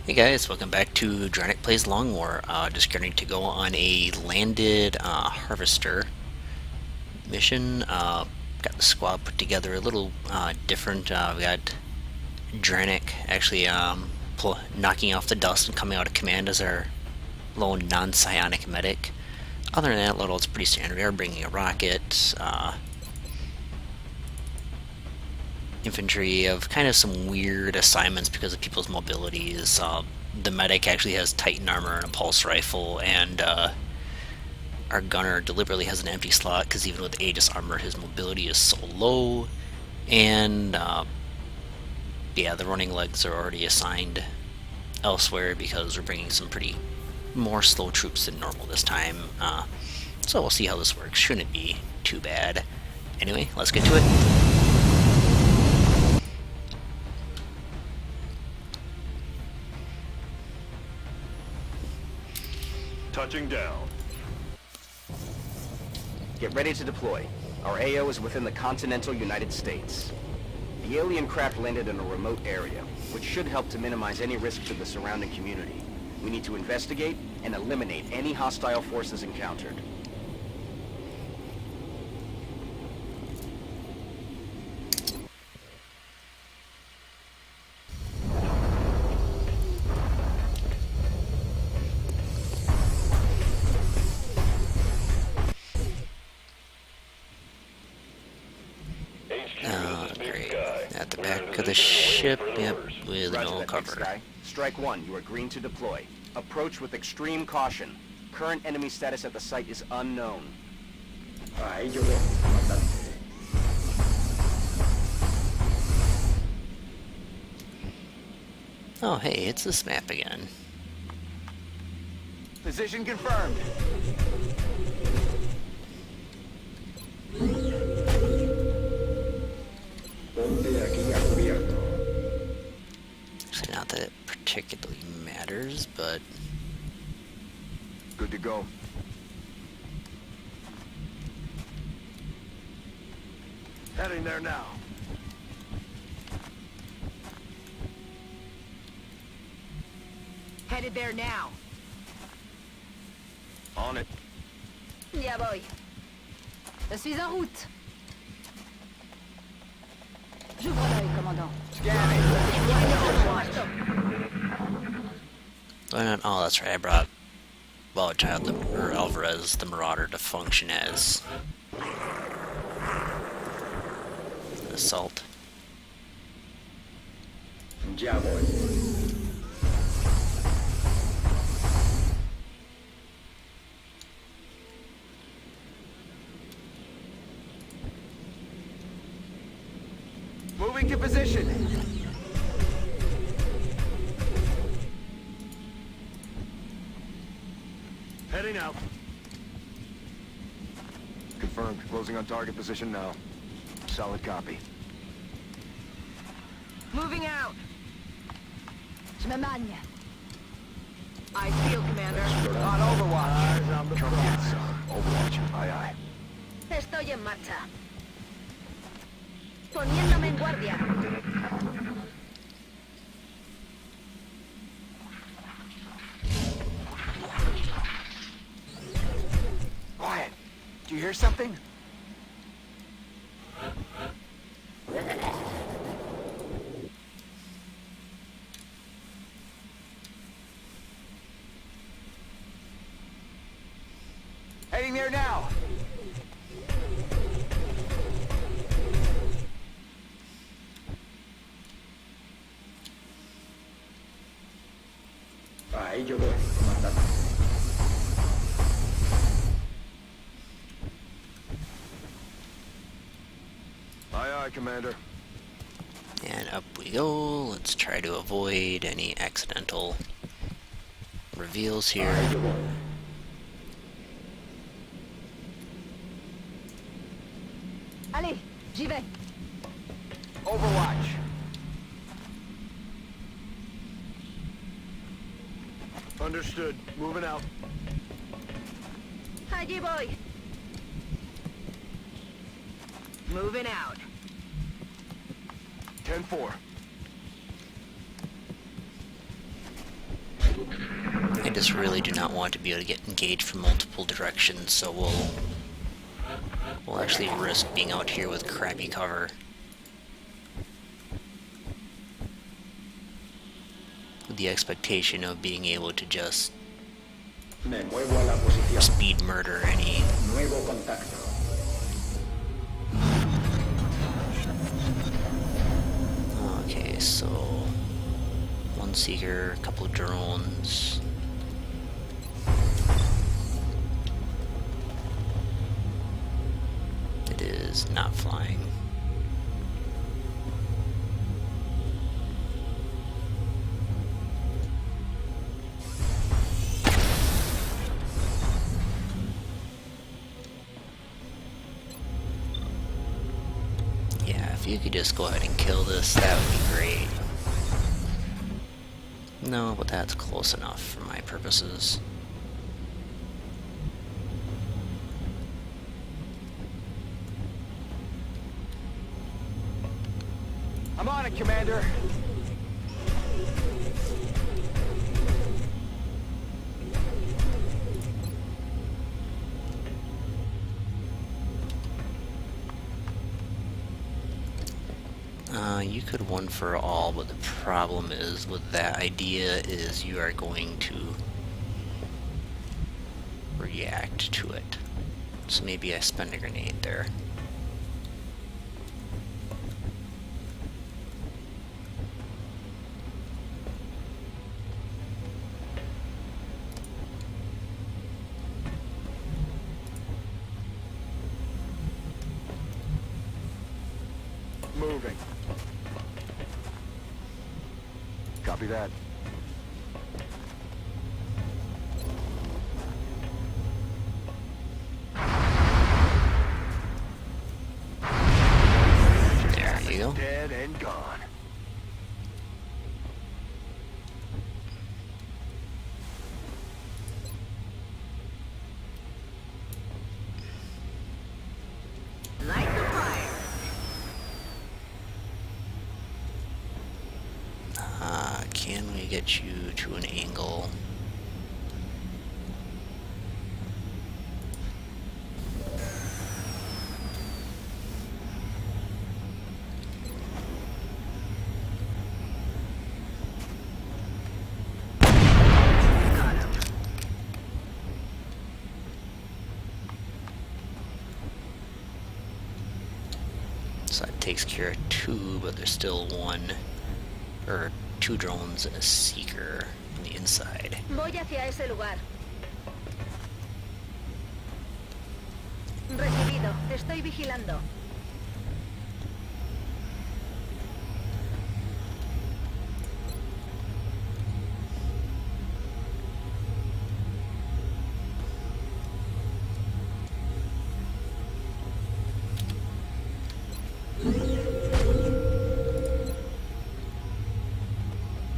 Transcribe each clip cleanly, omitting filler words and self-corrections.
Hey guys, welcome back to Dranak Plays Long War. Just getting to go on a landed harvester mission. Got the squad put together a little different. We got Dranak actually knocking off the dust and coming out of command as our lone non-psionic medic. Other than that, little it's pretty standard. We are bringing a rocket. Infantry of kind of some weird assignments because of people's mobilities. The medic actually has Titan armor and a pulse rifle, and our gunner deliberately has an empty slot because even with Aegis armor, his mobility is so low. And yeah, the running legs are already assigned elsewhere because we're bringing some pretty more slow troops than normal this time. So we'll see how this works. Shouldn't be too bad. Anyway, let's get to it. Touching down. Get ready to deploy. Our AO is within the continental United States. The alien craft landed in a remote area, which should help to minimize any risk to the surrounding community. We need to investigate and eliminate any hostile forces encountered. Great. At the back of the ship, yep, with no cover. Strike one, you are green to deploy. Approach with extreme caution. Current enemy status at the site is unknown. Oh, hey, it's this map again. Position confirmed. Actually, not that it particularly matters, but Good to go. Heading there now. Headed there now. On it. Ya voy. Je suis en route. J'ouvre l'œil, commandant. oh, that's right. I brought Child or Alvarez, the Marauder, to function as an assault. Moving to position. Heading out. Confirmed. Closing on target position now. Solid copy. Moving out. Je me magne. I feel, Commander. On Overwatch. Eyes on the prize. Overwatch. Aye, aye. Estoy en marcha. Poniéndome en guardia. Quiet. Do you hear something? Heading there now. Ahí yo voy, comandante. Aye, aye, Commander. And up we go. Let's try to avoid any accidental reveals here. Ahí yo voy. Allez, j'y vais. Overwatch. Understood. Moving out. Allí voy. Moving out. 10-4. just really do not want to be able to get engaged from multiple directions, so we'll actually risk being out here with crappy cover. With the expectation of being able to just Me muevo a la posición. speed murder any. Nuevo contacto. Okay, so one seeker, a couple of drones. It is not flying. Yeah, if you could just go ahead and kill this, that would be great. No, but that's close enough for my purposes. I'm on it, Commander. You could one for all, but the problem is with that idea is you are going to react to it. So maybe I spend a grenade there. Moving. Copy that. There you go. Dead and gone. Light the fire. Can we get you to an angle? So that takes care of two, but there's still one, or two drones and a seeker on the inside. Voy hacia ese lugar. Recibido. Te estoy vigilando.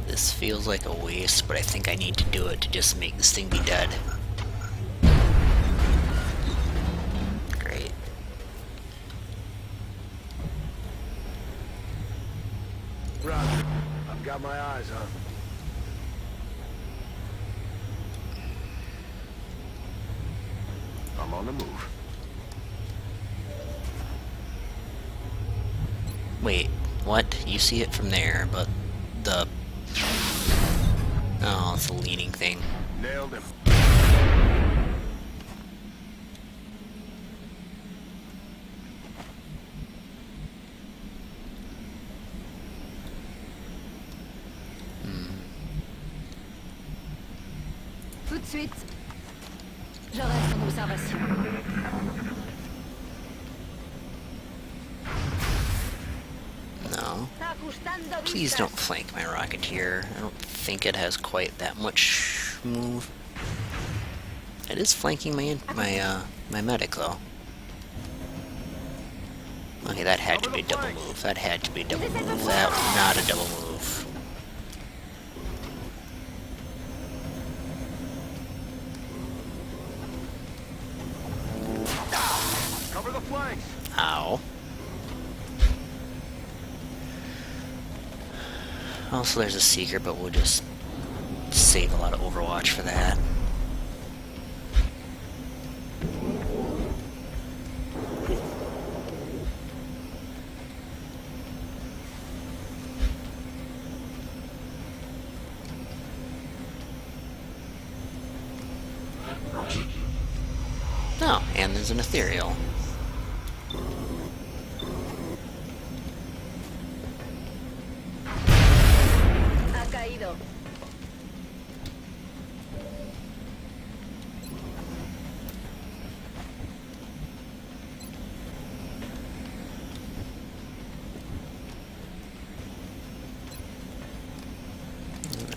This feels like a waste, but I think I need to do it to just make this thing be dead. Great. Roger. I've got my eyes on. I'm on the move. Wait, what? You see it from there, but the... Oh, it's a leaning thing. Nailed him. Tout de suite. Je reste en observation. No. Ajustando Please vistas. don't flank my Rocketeer. I don't think it has quite that much move. It is flanking my medic though. Okay, that had to be a double move. That had to be a double move. That was not a double move. Cover the flanks. Ow. Also, there's a seeker, but we'll just save a lot of Overwatch for that. Oh, and there's an ethereal. Ha caído.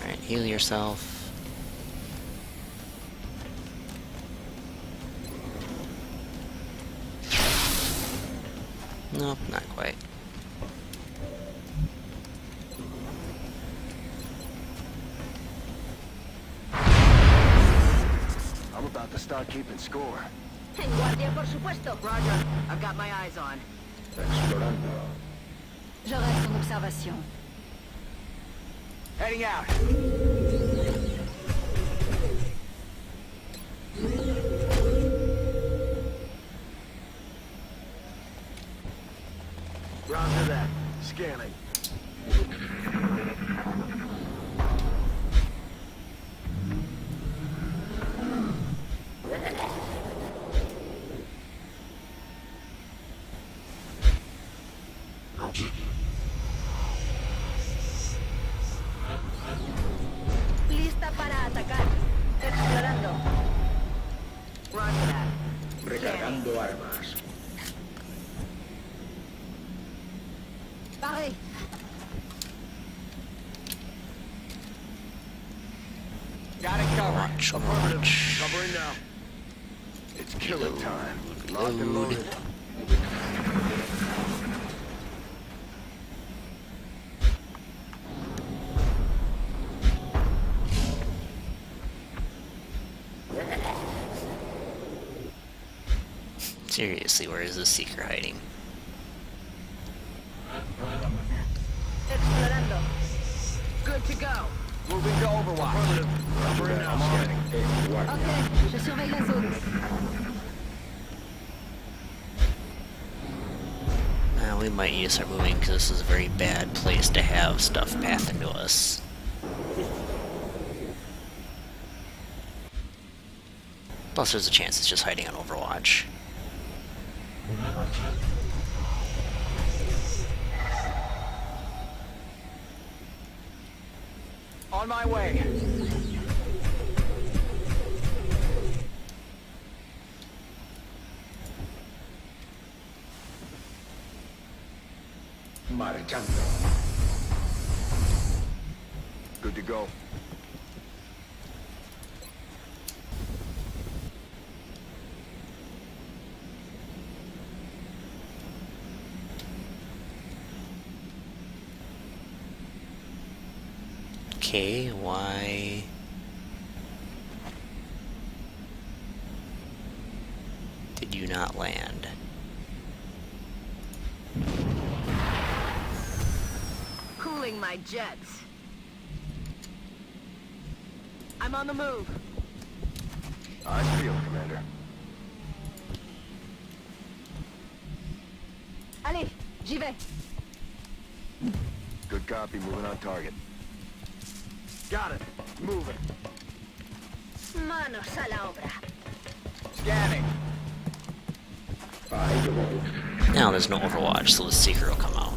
Alright, heal yourself. Nope, not quite. I'm about to start keeping score. En guardia, por supuesto. Roger. I've got my eyes on. Explorando. Je reste en observation. Heading out. Roger that. Scanning. Lista para atacar. Explorando. Roger that. Recargando armas. Pareil. Got it covered. Watch, Affirmative. watch. Covering now. It's killer time. Locked and loaded. Seriously, where is this seeker hiding? Explorando. Good to go. Moving to Overwatch. Affirmative. Covering now. Scanning. En guardia. Ok, je surveille la zone. We might need to start moving because this is a very bad place to have stuff path into us. Plus, there's a chance it's just hiding on Overwatch. On my way. Marchando. Good to go. Okay, why? Did you not land? Cooling my jets. I'm on the move. Eyes peeled, Commander. Allez, j'y vais. Good copy. Moving on target. Got it. Moving. Manos a la obra. Scanning. A ello voy. Now there's no Overwatch, so the seeker will come out.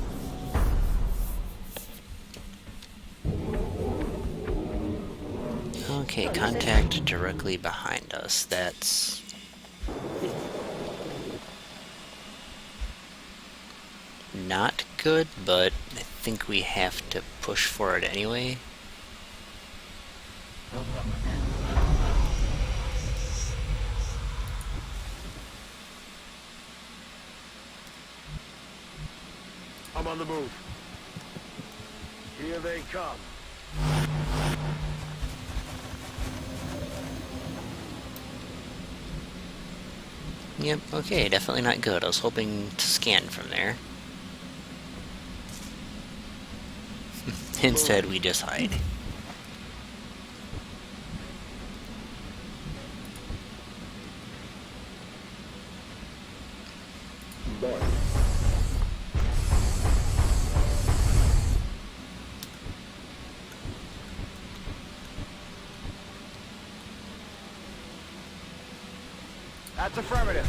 Okay, contact directly behind us. That's... not good, but I think we have to push for it anyway. I'm on the move. Here they come. Yep, okay, definitely not good. I was hoping to scan from there. Instead, we just hide. That's affirmative.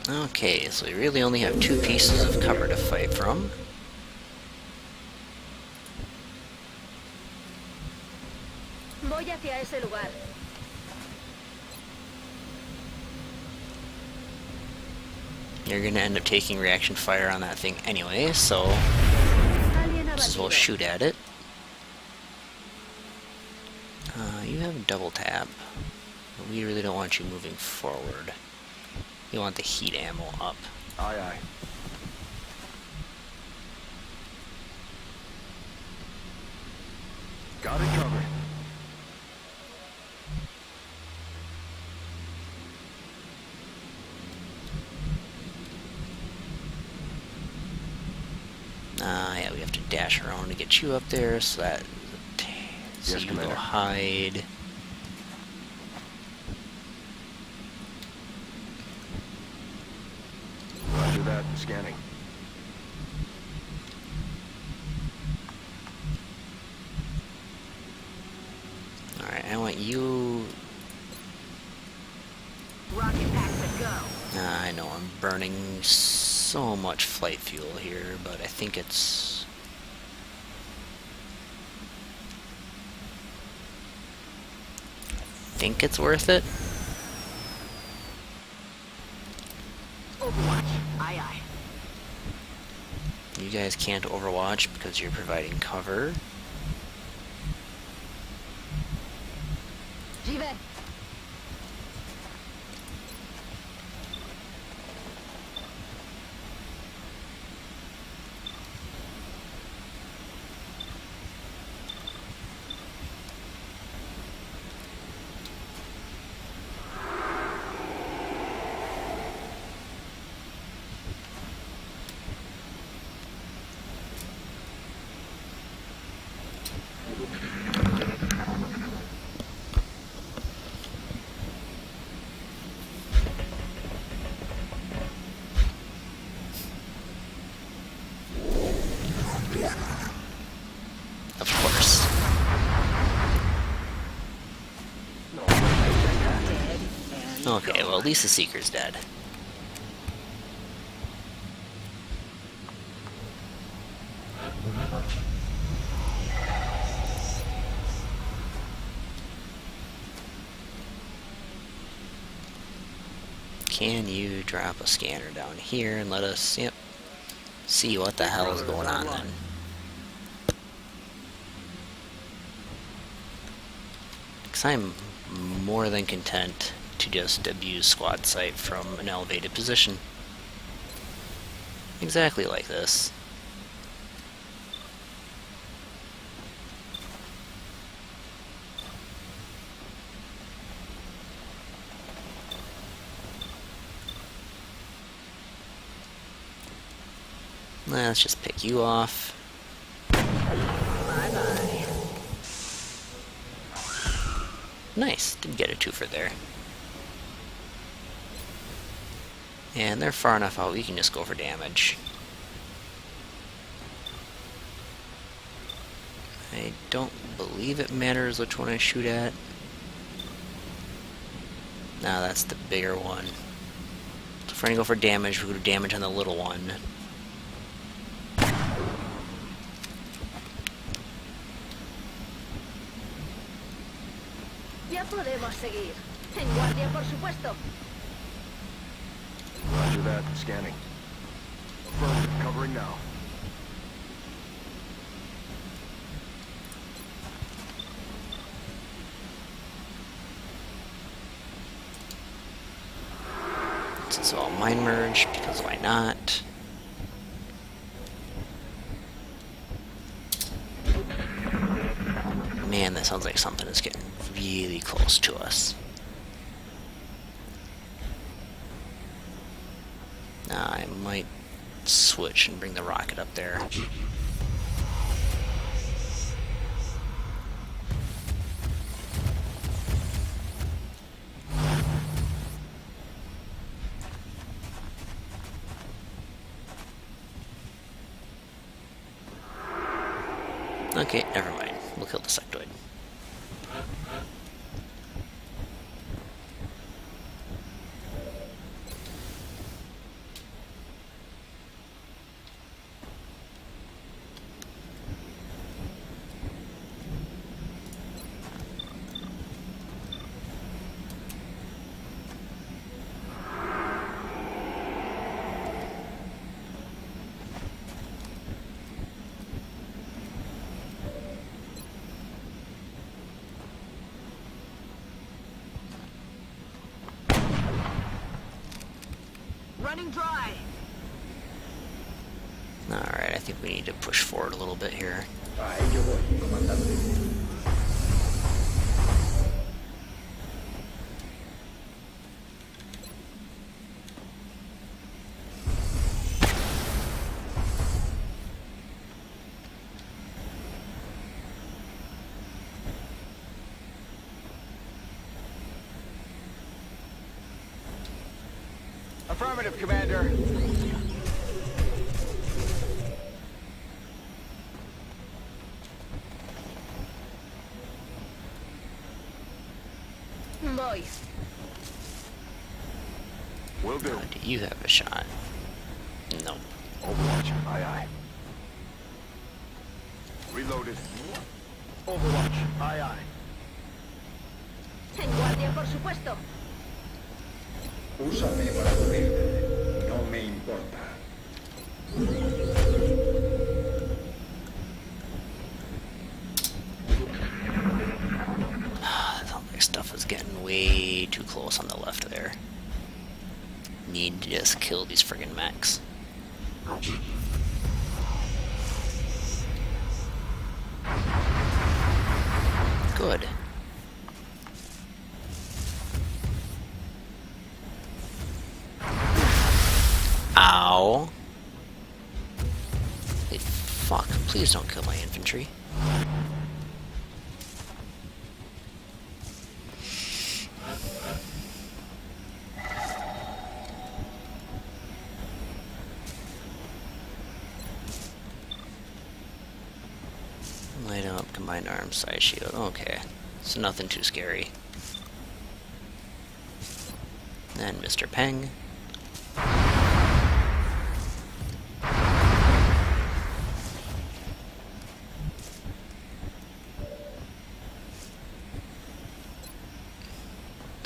Okay, so we really only have 2 pieces of cover to fight from. Voy hacia ese lugar. You're gonna end up taking reaction fire on that thing anyway, so Alien might as well abatido. shoot at it. You have double tap, but we really don't want you moving forward. You want the heat ammo up. Aye, aye. Got it covered. Yeah, we have to dash around to get you up there, so that so Yes, you can go Commander. hide. Roger that. Scanning. Alright, I want you... Rocket packs a go. I know I'm burning so much flight fuel here, but I think it's... I think it's worth it. Overwatch. Aye, aye. You guys can't overwatch because you're providing cover. J'y vais. Of course. Okay, well at least the Seeker's dead. Can you drop a scanner down here and let us, yep, see what the hell is going on then? Because I'm more than content to just abuse squad sight from an elevated position. Exactly like this. Let's just pick you off. Bye-bye. Nice, did get a twofer there. And they're far enough out, we can just go for damage. I don't believe it matters which one I shoot at. No, that's the bigger one. So if we're gonna go for damage, we'll go to damage on the little one. Ya podemos seguir. En guardia, por supuesto. Roger that. Scanning. Affirmative. Covering now. So I'll mine merge, because why not? Man, that sounds like something is getting really close to us. I might switch and bring the rocket up there. Okay, never mind. We'll kill the sectoid. Running dry. Alright, I think we need to push forward a little bit here. A ello voy, comandante. Affirmative, Commander. Voy. Will do. Do you have a shot? No. Overwatch. Aye, aye. Reloaded. Overwatch. Aye, aye. En guardia, por supuesto. Úsame para cubrirte. No me importa. Their stuff is getting way too close on the left there. Need to just kill these friggin' mechs. Good. Ow. Hey, fuck. Please don't kill my infantry. Light up, combined arms, side shield. Okay. So nothing too scary. Then Mr. Peng.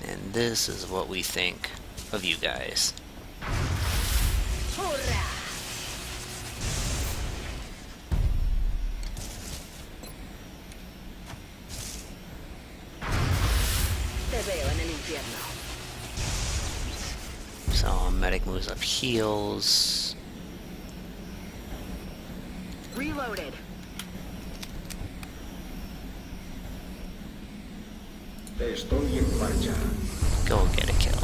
And this is what we think of you guys. ¡Hurra! Te veo en el infierno. So medic moves up, heals. Reloaded. Estoy en marcha. Go get a kill.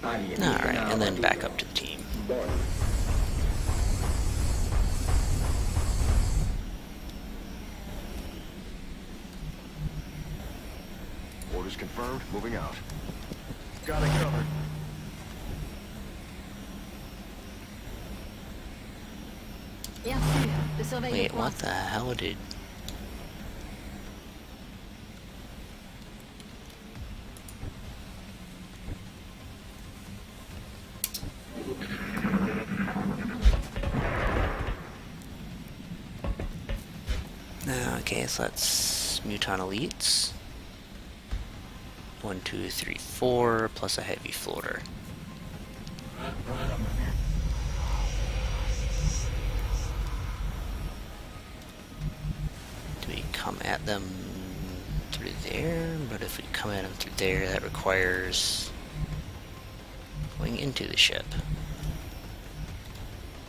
Alright, and then back up to the team. Voy. Orders confirmed. Moving out. Got it covered. Bien sûr, je surveille les Wait, points. what the hell did... Okay, so that's Muton Elites. 1, 2, 3, 4, plus a heavy floater. Do we come at them through there? But if we come at them through there, that requires going into the ship.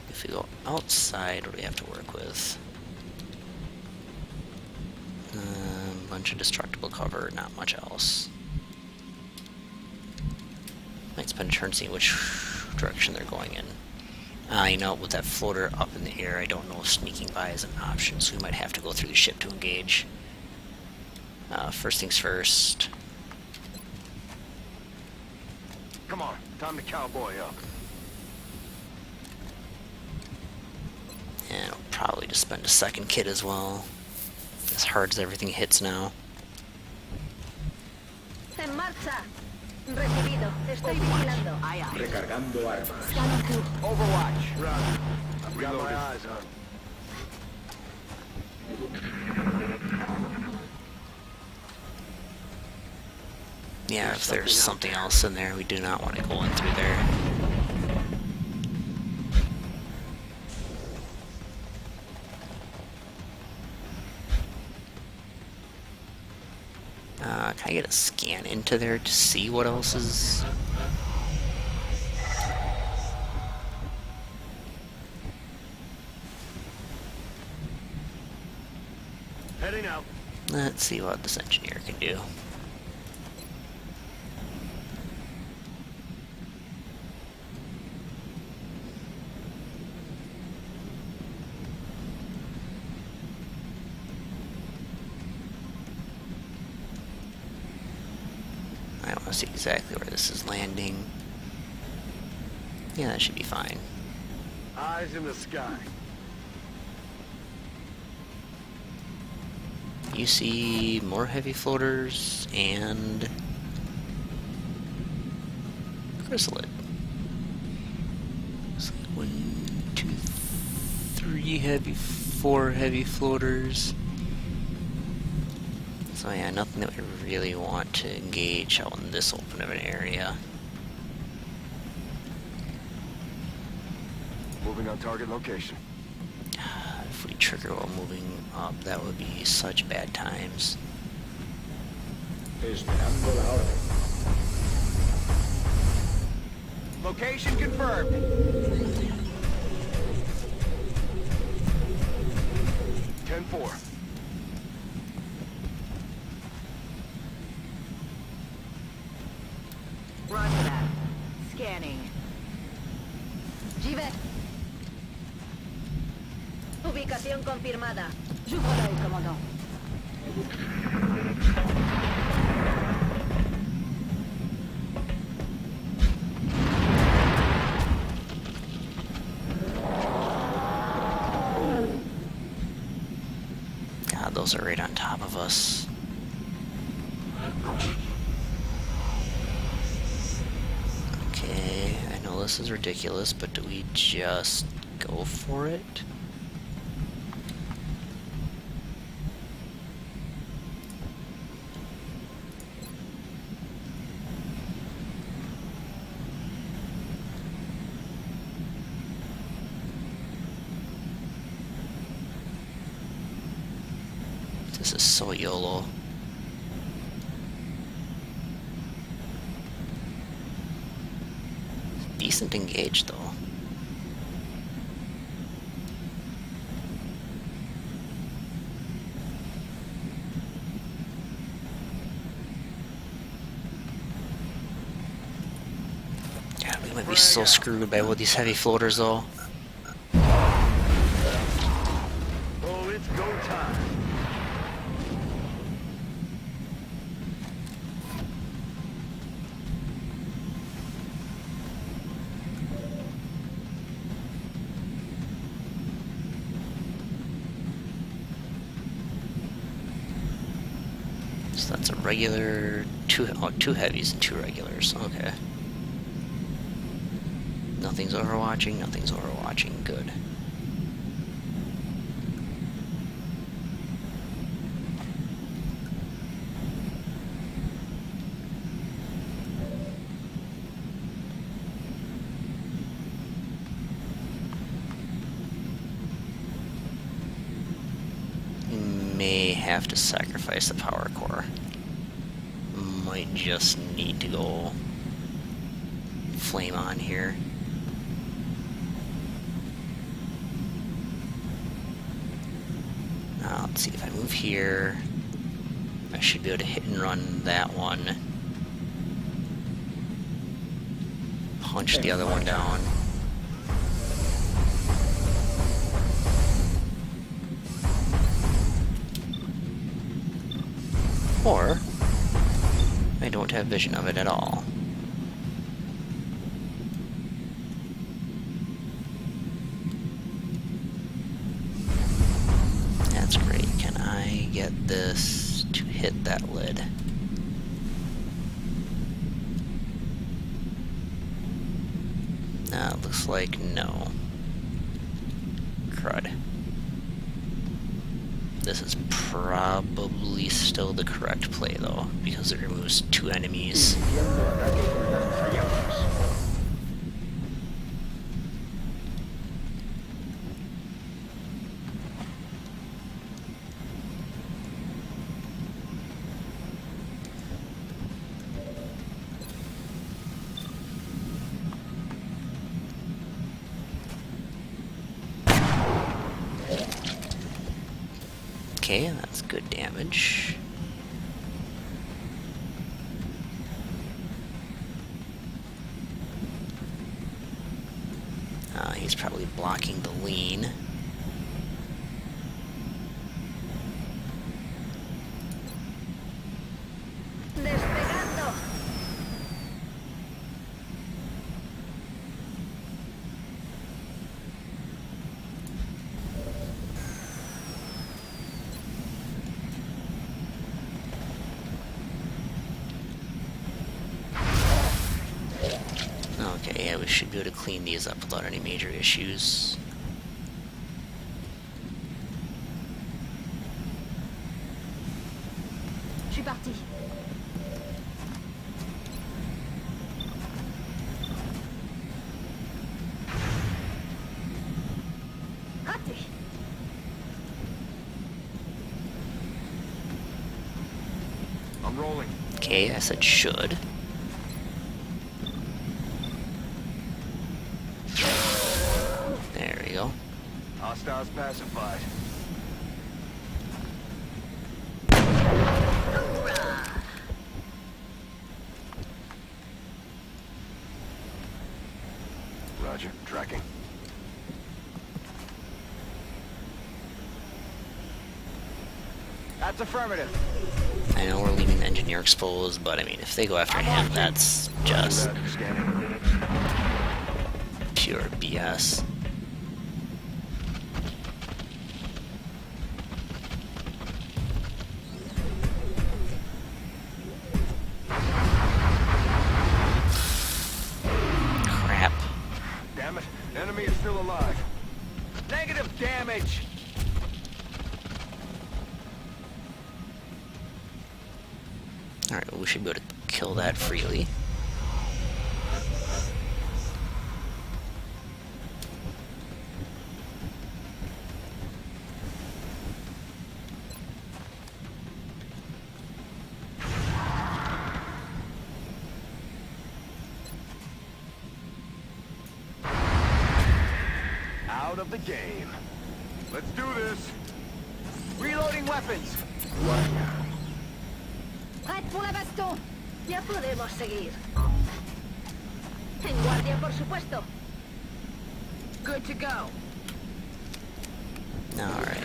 If we go outside, what do we have to work with? Bunch of destructible cover, not much else. Might spend a turn seeing which direction they're going in. You know, with that floater up in the air, I don't know if sneaking by is an option, so we might have to go through the ship to engage. First things first. Come on, time to cowboy up. And I'll probably just spend a second kit as well. As hard as everything hits now. En marcha. Recibido. Te estoy vigilando. Aye, aye. Recargando armas. Overwatch. Roger. I've got my eyes on. Yeah, if there's something else in there, we do not want to go in through there. Can I get a scan into there to see what else is... Heading out. Let's see what this engineer can do. I want to see exactly where this is landing. Yeah, that should be fine. Eyes in the sky. You see more heavy floaters and chrysalid. It's like 1, 2, 3 4 heavy floaters. So yeah, nothing that we really want to engage out in this open of an area. Moving on target location. If we trigger while moving up, that would be such bad times. Esperando la orden. Location confirmed. Ten four. Roger that. Scanning. J'y vais. Ubicación confirmada. J'ouvre l'œil, commandant. God, those are right on top of us. Okay, I know this is ridiculous, but do we just go for it? This is so YOLO. Decent engage though. God, we might be so screwed by all these heavy floaters though. Oh, it's go time. So that's a regular, two heavies and 2 regulars. Okay. Nothing's overwatching, nothing's overwatching. Good. May have to sacrifice the power core. Might just need to go flame on here. Now let's see if I move here. I should be able to hit and run that one. Punch the other one down. Or I don't have vision of it at all. That's great. Can I get this to hit that lid? It looks like no. Crud. This is probably still the correct play though, because it removes 2 enemies. Iniciando ataque con lanzallamas. Okay, that's good damage. He's probably blocking the lean. Despegando. Okay, yeah, we should be able to clean these up without any major issues. Je suis parti. Raté. I'm rolling. Okay, I said should. There we go. Hostiles pacified. Roger. Tracking. That's affirmative. I know we're leaving the engineer exposed, but I mean, if they go after him, that's just Roger that. Scanning. pure BS. Crap. Damn it. Enemy is still alive. Negative damage. Alright, well, we should be able to kill that freely. Out of the game. Let's do this. Reloading weapons. Prête pour la baston. Ya podemos seguir. En guardia, por supuesto. Good to go. Alright.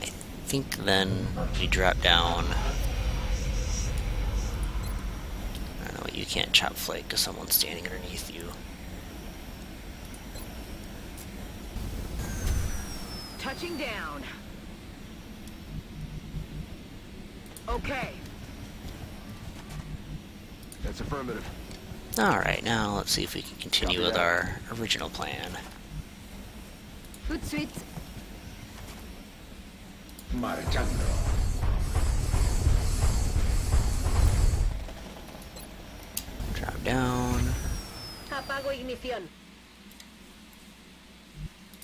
I think then we drop down. I don't know, you can't chop flake because someone's standing underneath you. Touching down. Okay. That's affirmative. Alright, now let's see if we can continue Copy with that. our original plan. Tout de suite. Marchando. Drop down. Apago ignición.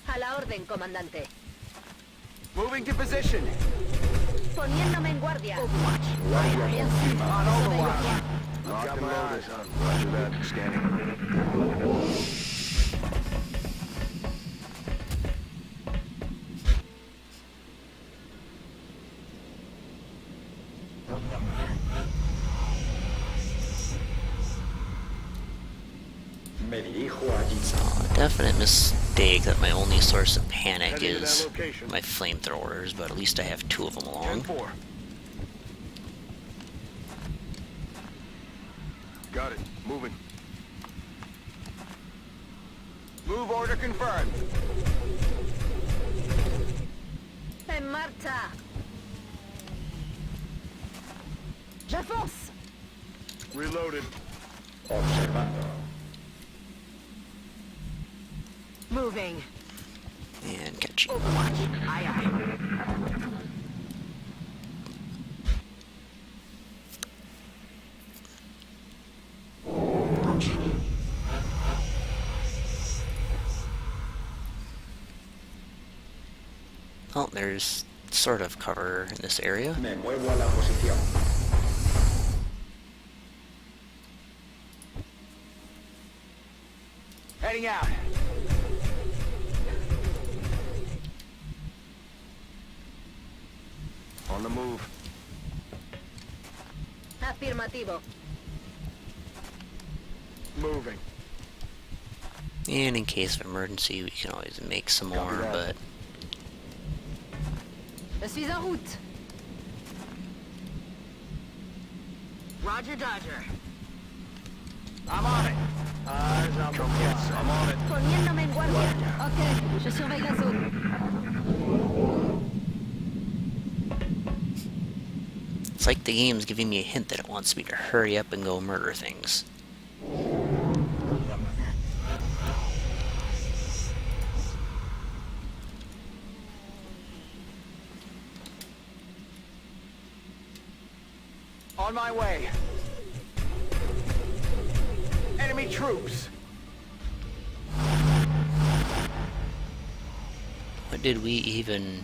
A la orden, comandante. Moving to position. Poniéndome en guardia. Guardia confirmada. On overwatch. Locked and loaded. Roger that. Scanning. Me dirijo allí. Definite mistake that my only source of panic Heading to that is location. my flamethrowers, but at least I have 2 of them along. 10-4. Got it. Moving. Move order confirmed. En marcha. Je fonce. Reloaded. Observando. Moving. And catch you. Overwatch. Aye, aye. Well, there's sort of cover in this area. Me muevo a la posición. Heading out. On the move. Afirmativo. Moving. And in case of emergency, we can always make some more, Copy that. but Je suis en route. Roger Dodger. I'm on it. Eyes on the prize. I'm on it. Poniéndome en guardia. Ok, je surveille la zone. it's like the game's giving me a hint that it wants me to hurry up and go murder things. On my way. Enemy troops. What did we even...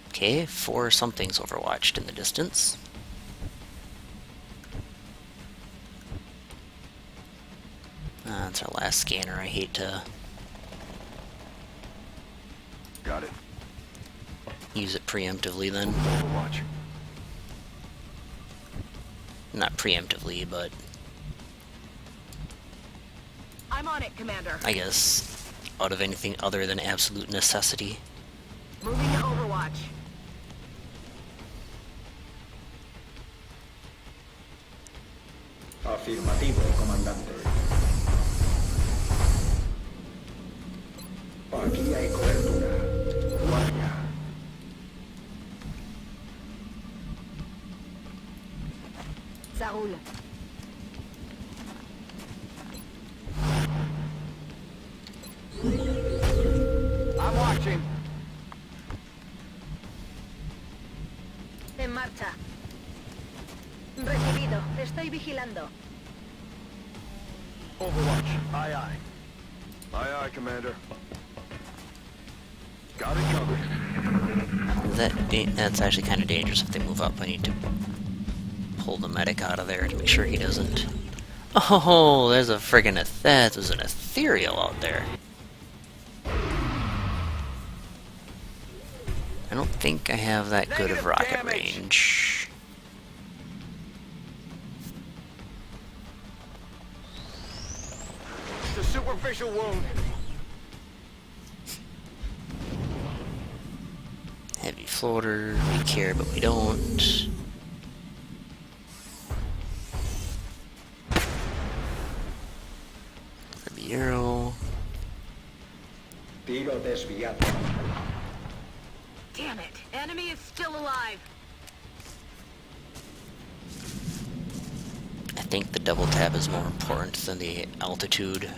Okay, 4 somethings overwatched in the distance. That's our last scanner. I hate to Got it. use it preemptively then. Overwatch. Not preemptively, but I'm on it, Commander. I guess out of anything other than absolute necessity. Moving to Overwatch. Afirmativo, comandante. Aquí hay cobertura. Guardia. Ça roule. I'm watching. En marcha. Recibido. Te estoy vigilando. Overwatch. Aye, aye. Aye, aye, Commander. Got it covered. That's actually kind of dangerous if they move up. I need to pull the medic out of there to make sure he doesn't... Oh, there's a friggin' that was an ethereal out there. I don't think I have that good of Negative rocket damage. range. It's a superficial wound. Heavy floater, we care but we don't. Heavy arrow. Tiro desviado. Damn it. Enemy is still alive. I think the double tap is more important than the altitude.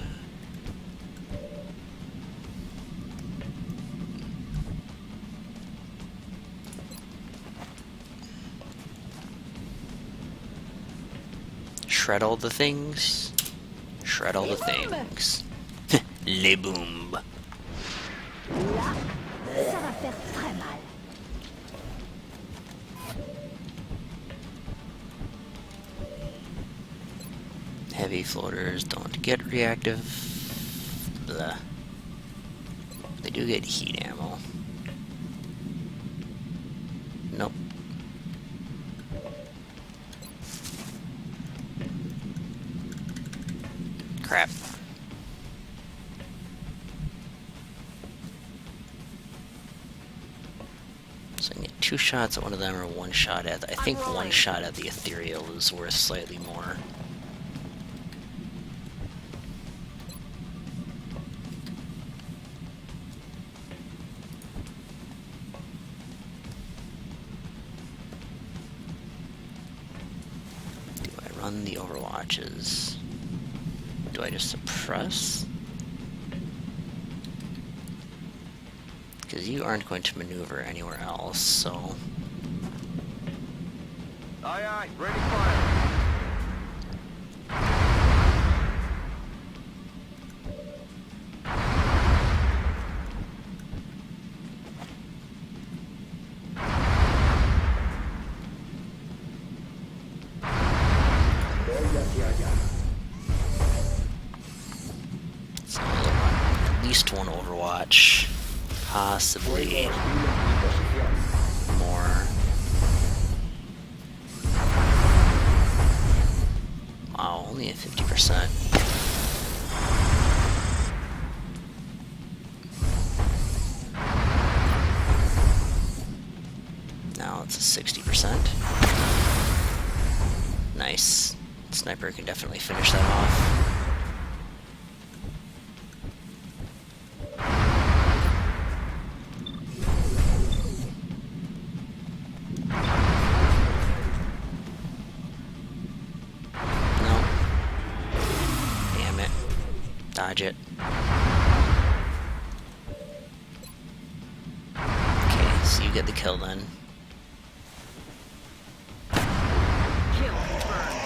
Shred all the things. Shred all the things. Les boom. Là, ça va faire très mal. Heavy floaters don't get reactive. Blah. They do get heat ammo. Nope. Crap. So I can get 2 shots at one of them or 1 shot at... I think 1 shot at the ethereal is worth slightly more. run the overwatches. Do I just suppress? Because you aren't going to maneuver anywhere else, so... Aye, aye, ready, fire. Voy hacia allá. So at least one overwatch. Possibly Fuego hostil en mi posición. more. Wow, only at 50%. Now it's a 60%. Nice. Sniper can definitely finish that off. No. Damn it. Dodge it. Okay, so you get the kill then. Kill confirmed.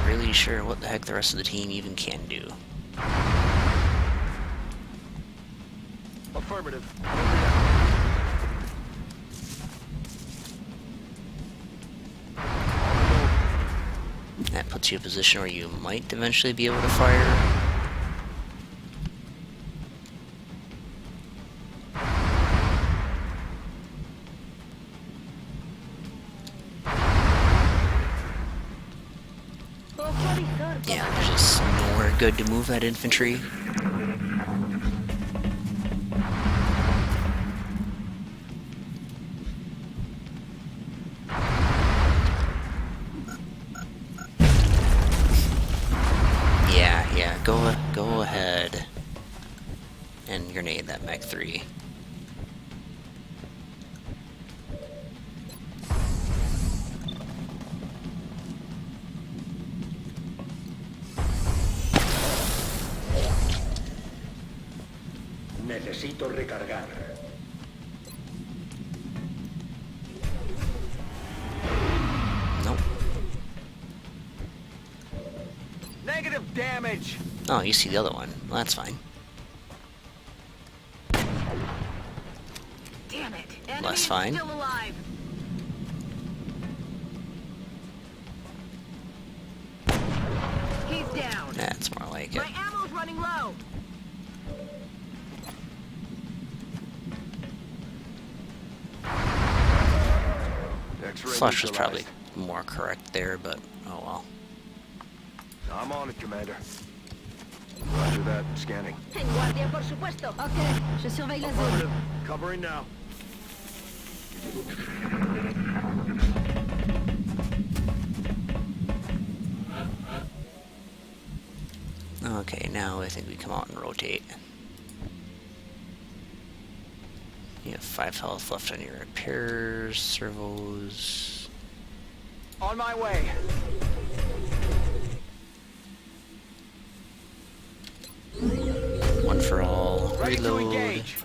Really sure what the heck the rest of the team even can do. Affirmative. That puts you in a position where you might eventually be able to fire. Yeah, there's just nowhere good to move that infantry. Yeah, go ahead and grenade that Mech 3. Necesito recargar. Nope. Negative damage. Oh, you see the other one. Well, that's fine. Damn it. Enemy Less is fine. still alive. He's down. That's more like it. My ammo's running low. X-ray Flush was neutralized. probably more correct there, but oh well. I'm on it, Commander. Roger that. Scanning. En guardia, por supuesto. Ok, je surveille la zone. Affirmative. Covering now. Okay, now I think we come out and rotate. You have 5 health left on your repairs, servos. On my way. One for all. Ready to Reload. engage.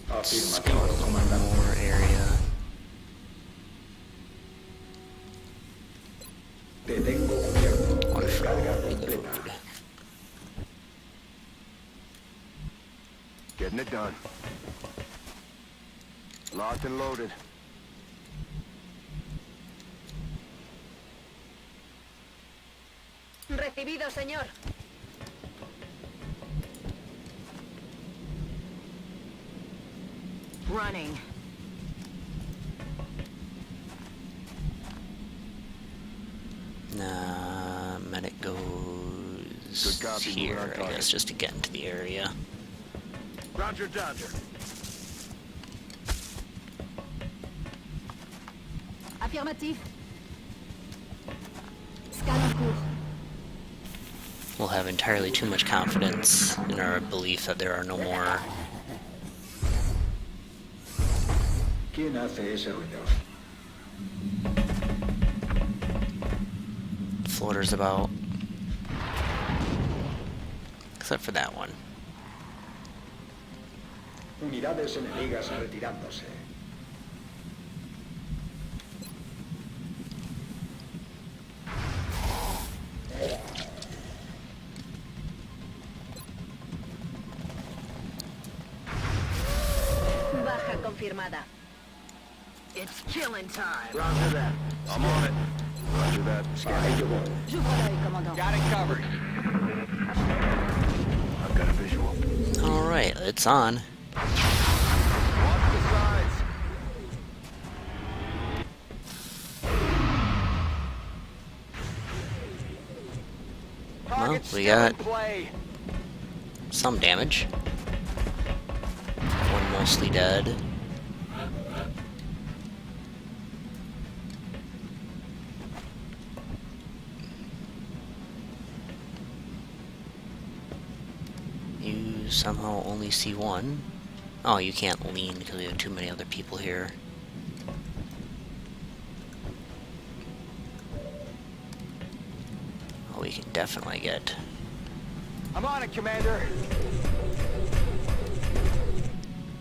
Afirmativo, comandante. More area. Te tengo cubierto. One for all. Recarga completa. Reload. Getting it done. Locked and loaded. Recibido, señor. Running. Nah, medic goes Good copy, here, we're on I target. guess, just to get into the area. Roger, Dodger. Affirmatif. Scan en cours. We'll have entirely too much confidence in our belief that there are no more ¿Quién hace ese ruido? floaters about. Except for that one. Unidades enemigas retirándose. Baja confirmada. It's killing time. Roger that. I'm on it. Roger that. A ello voy. Je vois l'œil, commandant. Got it covered. I've got a visual. Alright, it's on. Watch the sides. Target's we still in got- play. Some damage. One mostly dead. You somehow only see one. Oh, you can't lean because we have too many other people here. Oh, we can definitely get I'm on it, Commander.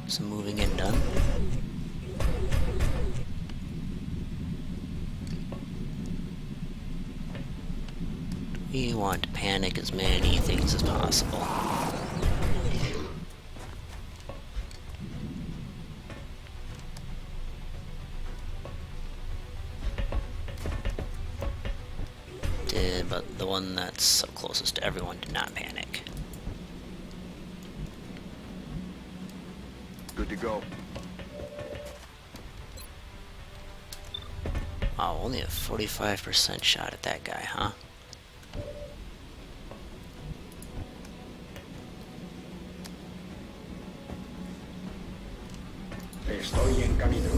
some moving in done. We want to panic as many things as possible. But the one that's closest to everyone did not panic. Good to go. Wow, only a 45% shot at that guy, huh? Estoy en camino.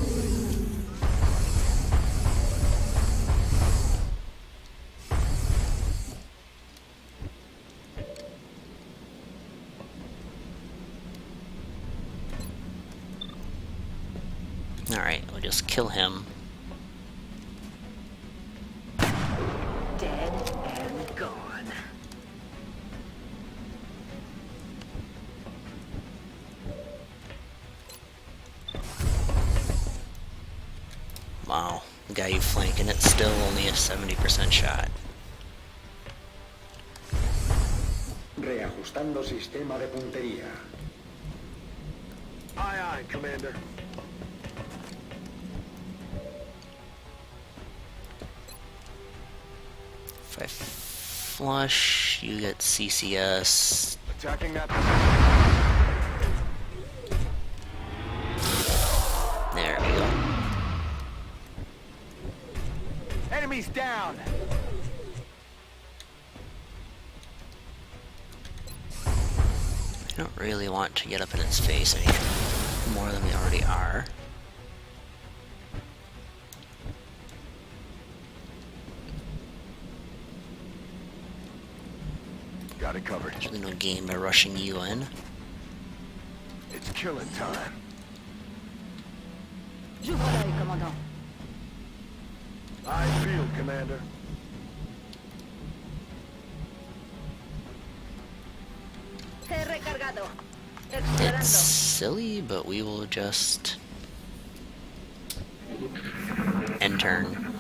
Alright, we'll just kill him. Dead and gone. Wow, the guy you flanking it's still only a 70% shot. Reajustando sistema de puntería. Aye, aye, Commander. If I flush, you get CCS. Attacking that. There we go. Enemies down. I don't really want to get up in its face any more than we already are. Got it covered. There's really no gain by rushing you in. It's killing time. Je vois l'œil, commandant. I feel, Commander. He recargado. It's Explorando. silly, but we will just end turn.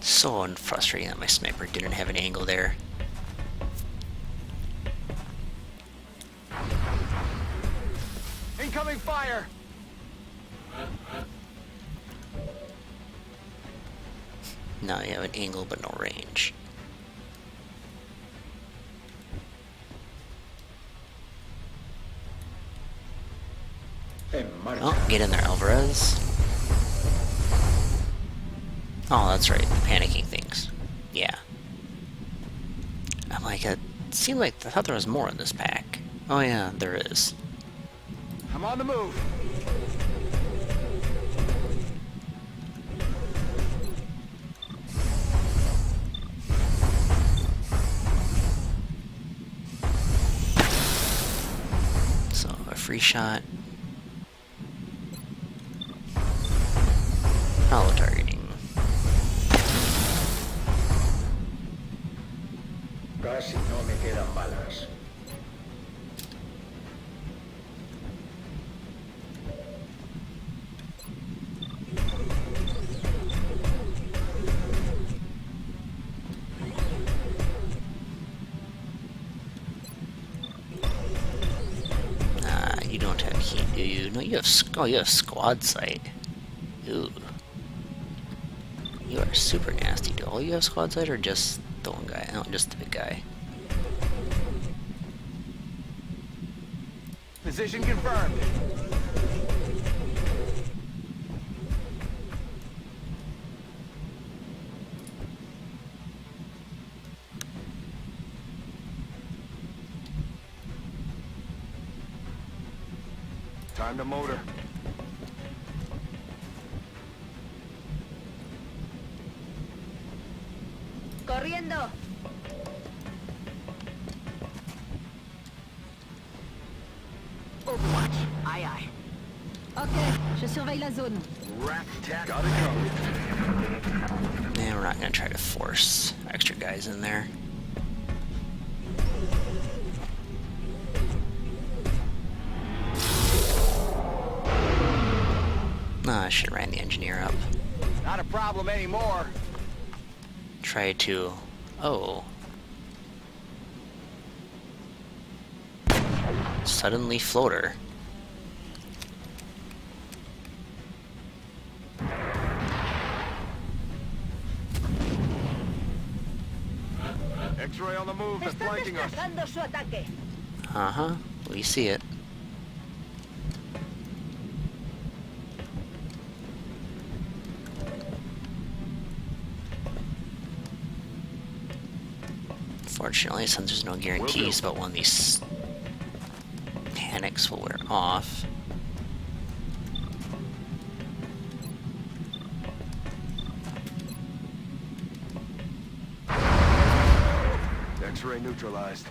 So frustrating that my sniper didn't have an angle there. Incoming fire. Now you have an angle but no range. En marcha. Oh, get in there, Alvarez. Oh, that's right, the panicking things. Yeah. I'm like, it seemed like I thought there was more in this pack. Oh yeah, there is. I'm on the move. free shot. Hollow targeting. Casi no me quedan balas. You don't have heat, do you? No, you have. Oh, you have squad sight. Ooh. You are super nasty. Do all you have squad sight or just the one guy? No, just the big guy. Position confirmed. Time to motor. Corriendo. Overwatch. Aye, aye. Ok, je surveille la zone. Rack tack. Gotta go. And we're not gonna try to force extra guys in there. I should have ran the engineer up. Not a problem anymore. Try to... Oh. Suddenly floater. X-ray on the move and Están flanking us. destacando su ataque. Uh-huh. We see it. Fortunately, since there's no guarantees about when these panics will wear off. X-ray neutralized.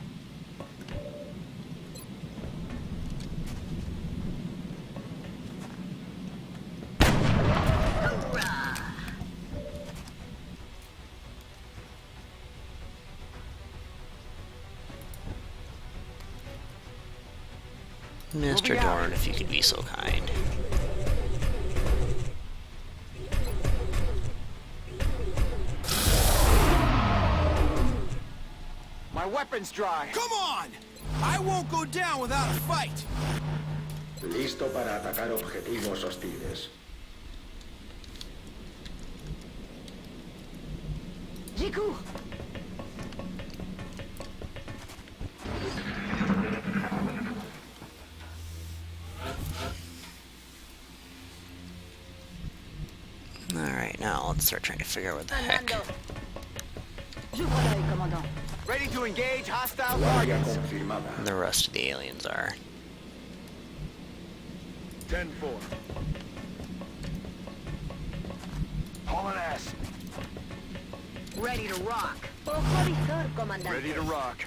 Mr. Doorn, if you could be so kind. My weapon's dry. Come on! I won't go down without a fight! Listo para atacar objetivos hostiles. Jiku. Alright, now let's start trying to figure out what the heck Andando. J'ouvre l'œil, commandant. Ready to engage hostile Guardia targets. confirmada. the rest of the aliens are. 10-4. Hauling ass. Ready to rock. Ojo visor, comandante. Ready to rock.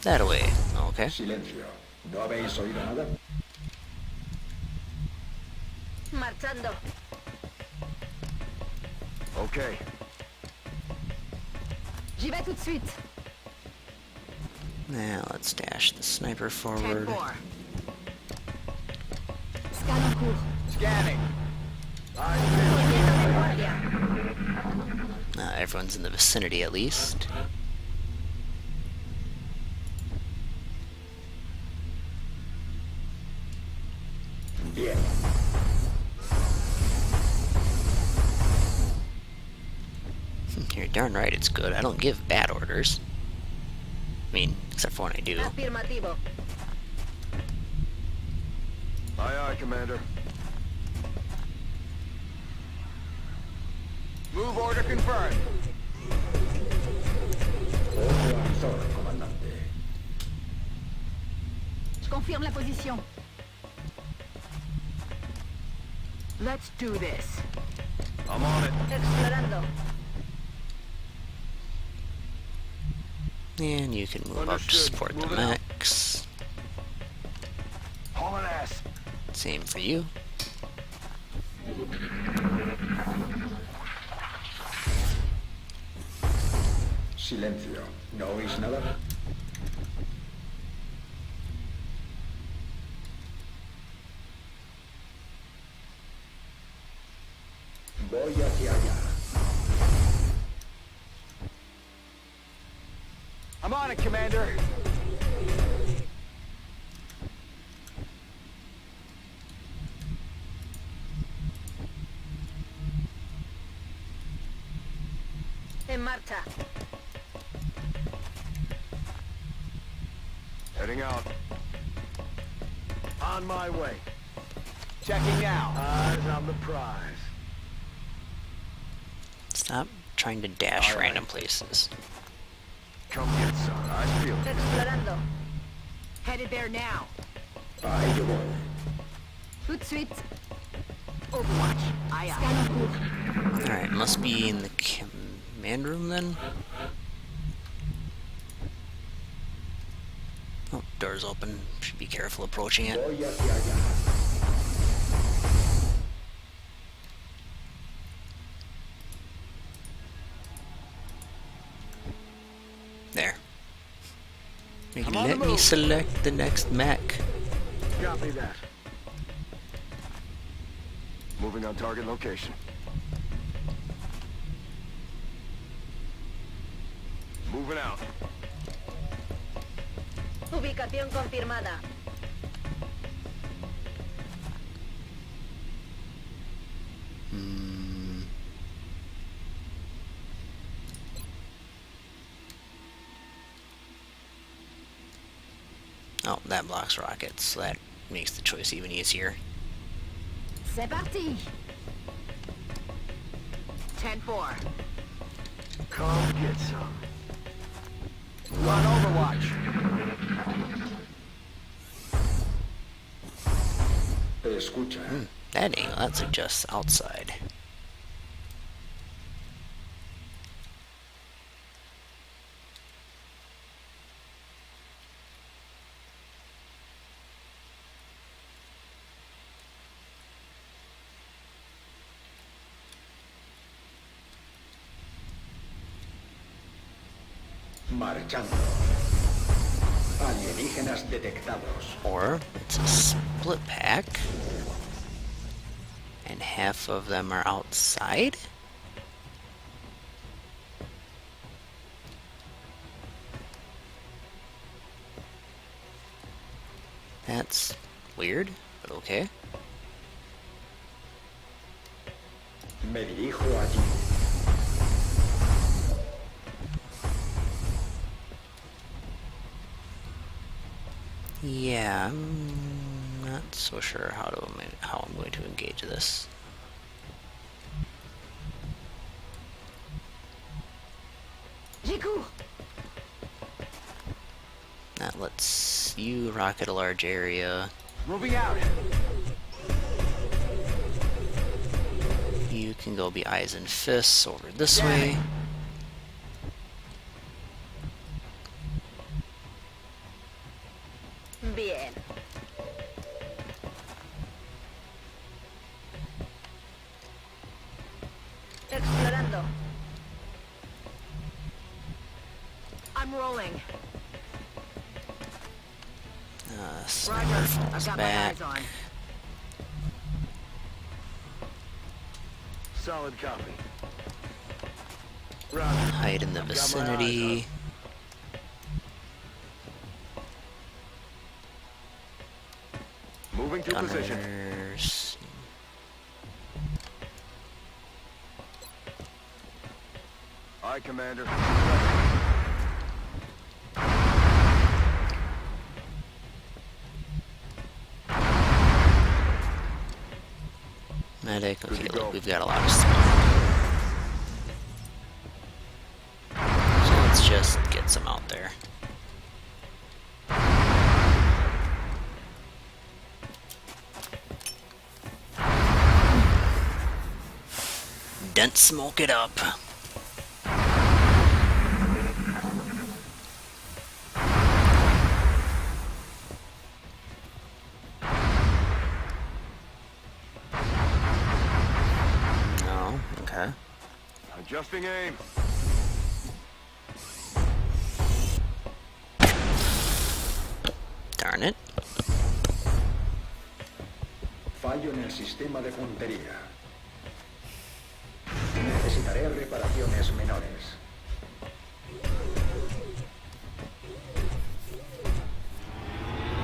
That away. Okay. Silencio. ¿No habéis oído nada? Marchando. Okay. J'y vais tout de suite. Now let's dash the sniper forward. 10-4. Scan en cours. Scanning. Movimiento de guardia. Everyone's in the vicinity at least. Bien. You're darn right it's good. I don't give bad orders. I mean, except for when I do. Afirmativo. Aye, aye, Commander. Move order confirmed. Ojo al sol, comandante. Je confirme la position. Let's do this. I'm on it. Explorando. And you can move up to Understood. support the Moving out. mechs. Hauling ass. Same for you. Silencio. ¿No oís nada? Voy hacia allá. I'm on it, Commander. En marcha. Heading out. On my way. Checking now. Eyes on the prize. Stop trying to dash All right. random places. Come get some. I feel it. Explorando. Headed there now. A ello voy. Tout de suite. Overwatch. Aye, aye. Scan en cours. Alright, must be in the command room then? Oh, door's open. Should be careful approaching it. Voy hacia allá. There. I'm on the Let me move. select the next mech. Copy that. Moving on target location. Moving out. Ubicación confirmada. Oh, that blocks rockets. So that makes the choice even easier. C'est parti. 10-4. Come get some. We're on Overwatch. Escucha. That angle, that suggests outside. Marchando. Alienígenas detectados. Or it's a split pack. And half of them are outside? That's weird, but okay. Me dirijo allí. Yeah, I'm not so sure how I'm going to engage this. Jiku. That lets you rocket a large area. Moving out. You can go be eyes and fists over this way. Bien. Explorando. I'm rolling. Sniper Roger. falls I've got back. my eyes on. Solid copy. Roger. Hide in the I've got my eyes vicinity. Moving to position. Gunners. Aye, Commander. Medic. Good Okay, to go. look, we've got a lot of stuff. So let's just get some out there. Dent smoke it up. Adjusting aim. Darn it. Fallo en el sistema de puntería. Necesitaré reparaciones menores.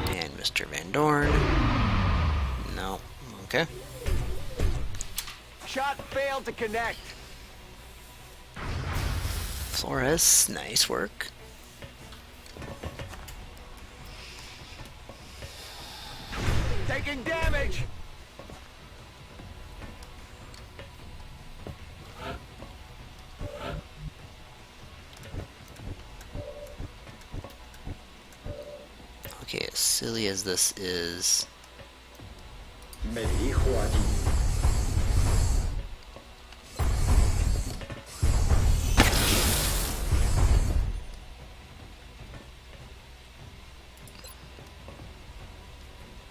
And Mr. Van Doorn. No. Okay. Shot failed to connect. Flores, nice work. Taking damage. Okay, as silly as this is, Me dirijo allí.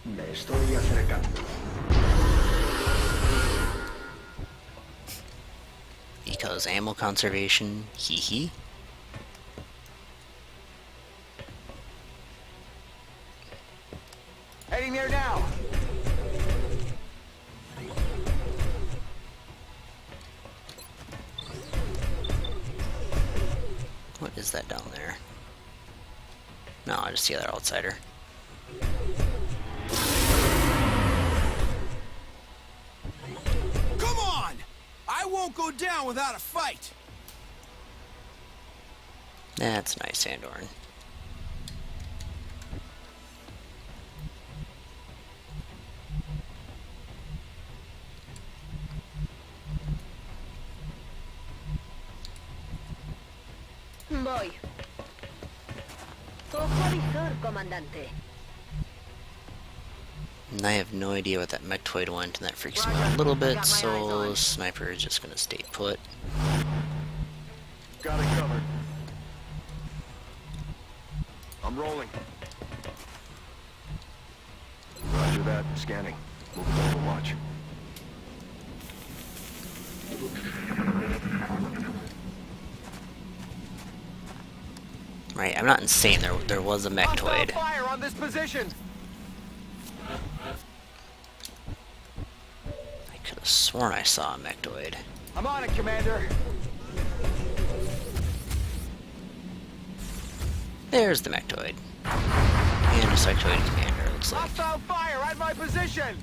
Me estoy acercando. because ammo conservation, hee hee. Heading there now. What is that down there? No, I just see that outsider. Come on! I won't go down without a fight! That's nice, Doorn. Voy. Ojo visor, comandante. And I have no idea what that mechtoid went, and that freaks me out a little bit, so sniper is just gonna stay put. Got it covered. I'm rolling. Roger that. Scanning. Moving to Overwatch. Right, I'm not insane. There was a mechtoid. Fire on this position. I could have sworn I saw a mechtoid. I'm on it, Commander. There's the mechtoid. And a sectoid commander, it looks like. Hostile fire at my position.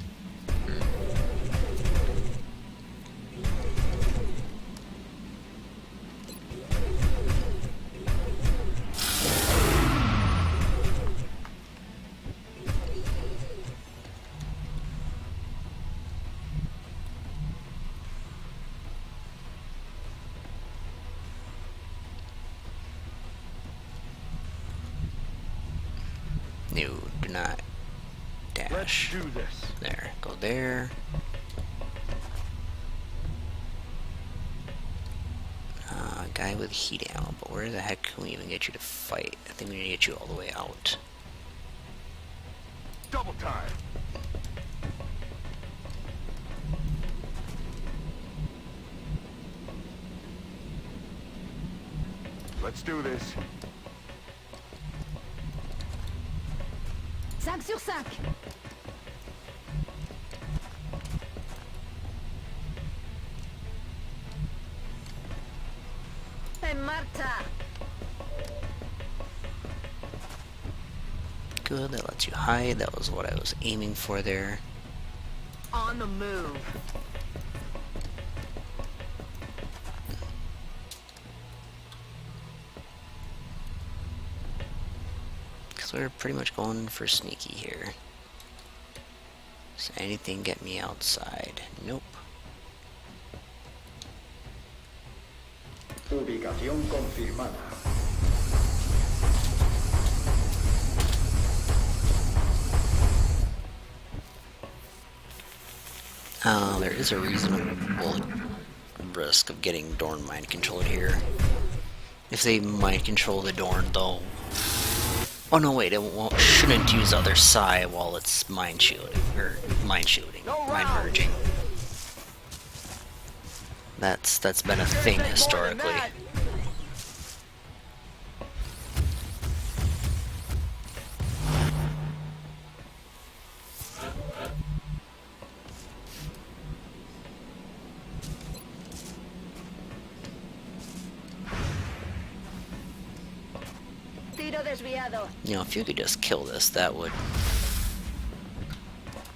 No, do not Let's dash. do this. There, go there. Guy with heat ammo, but where the heck can we even get you to fight? I think we need to get you all the way out. Double time. Let's do this. 5 sur 5. En marcha. Good, that lets you hide. That was what I was aiming for there. On the move. Because we're pretty much going for sneaky here. Does anything get me outside? Nope. Ubicación confirmada. There is a reasonable risk of getting Doorn mind controlled here. If they mind control the Doorn, though. Oh no, wait! Shouldn't use other psi while it's mind shielding or mind shooting, mind merging. That's been a thing historically. Tiro desviado. You know, if you could just kill this, that would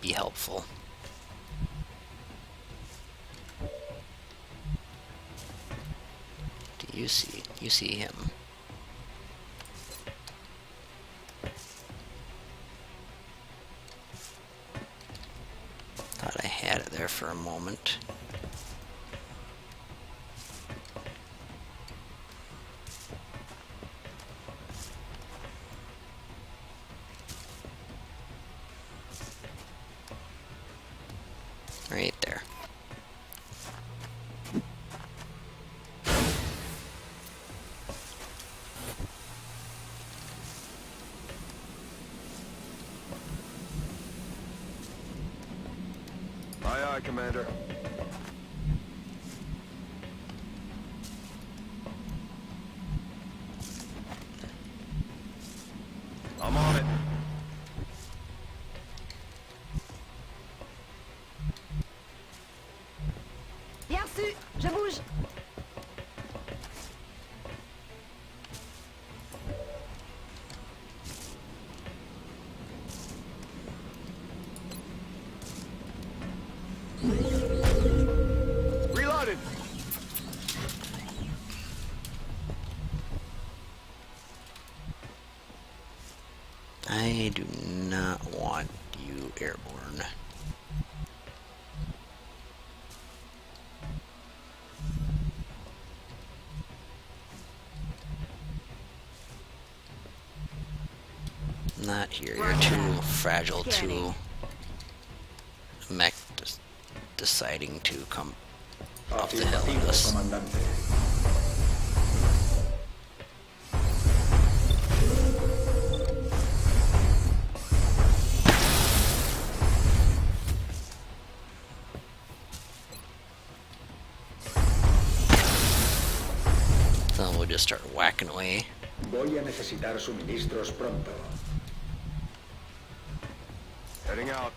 be helpful. Do you see? You see him? Thought I had it there for a moment. Right there. Aye, aye, Commander. I'm on it. Bien reçu. Je bouge. Reloaded. I do not want you airborne. Not here. You're too fragile to mech deciding to come off the hill with Afirmativo, us. comandante. So we'll just start whacking away. Voy a necesitar suministros pronto. Heading out.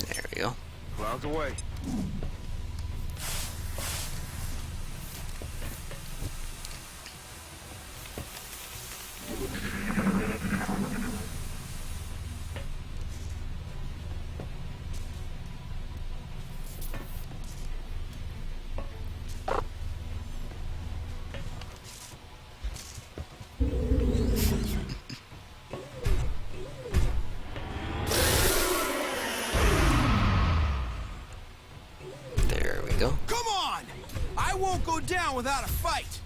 There we go. Clouds away. There we go. Come on! I won't go down without a fight.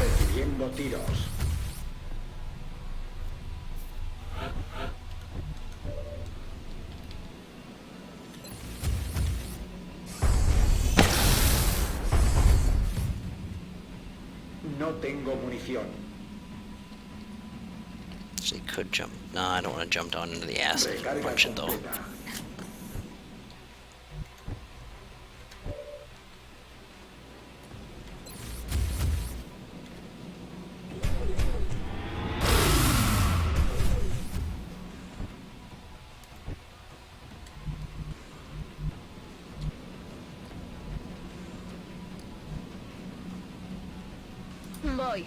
Recibiendo tiros. No tengo munición. Actually, could jump. No, I don't want to jump down into the acid and Recarga punch it though. completa. Voy.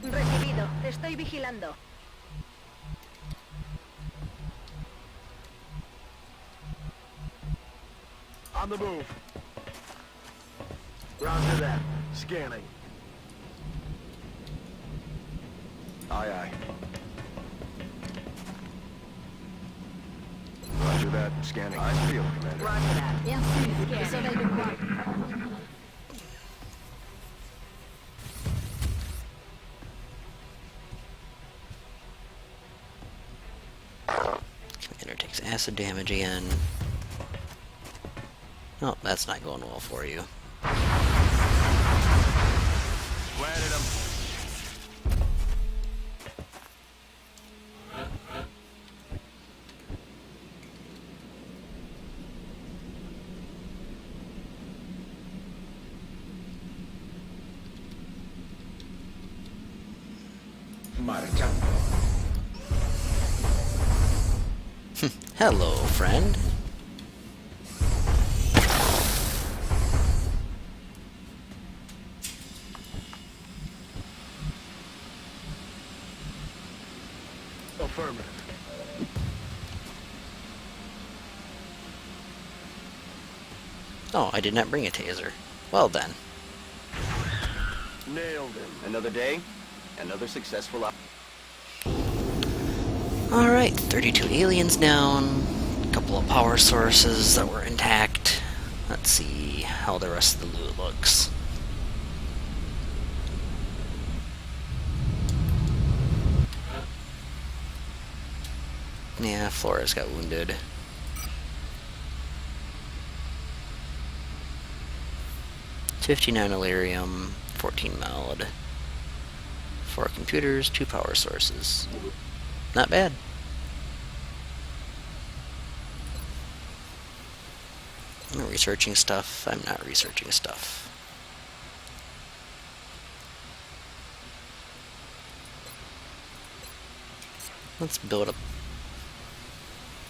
Recibido. Te estoy vigilando. On the move. Roger that. Scanning. Aye, aye. Roger that. Scanning. Eyes peeled, Commander. Roger that. Bien reçu. Je surveille le coin. Commander takes acid damage again. Oh, that's not going well for you. Planted him. Marchando. Hello, friend. Affirmative. Oh, I did not bring a taser. Well then. Nailed him. Another day, another successful Alright, 32 aliens down. A couple of power sources that were intact. Let's see how the rest of the loot looks. Yeah, Flores got wounded. $59 Illyrium, 14 Meld. 4 computers, 2 power sources. Not bad. I'm researching stuff. I'm not researching stuff. Let's build a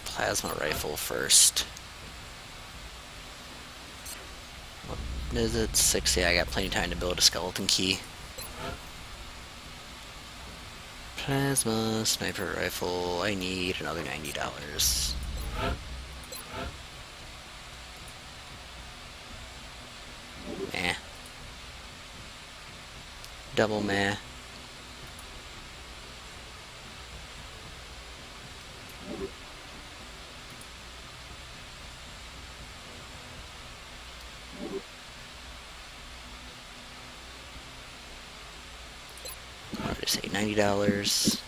plasma rifle first. What is it? 6? Yeah, I got plenty of time to build a skeleton key. Plasma sniper rifle. I need another $90. Meh. Double meh. What did I say? $90.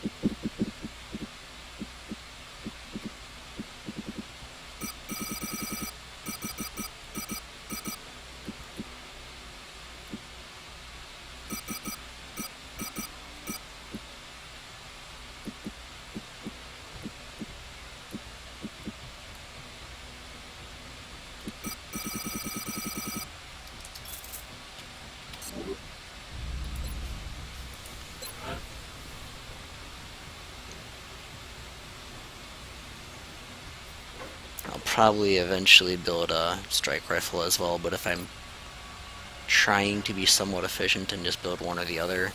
I'll probably eventually build a strike rifle as well, but if I'm trying to be somewhat efficient and just build one or the other.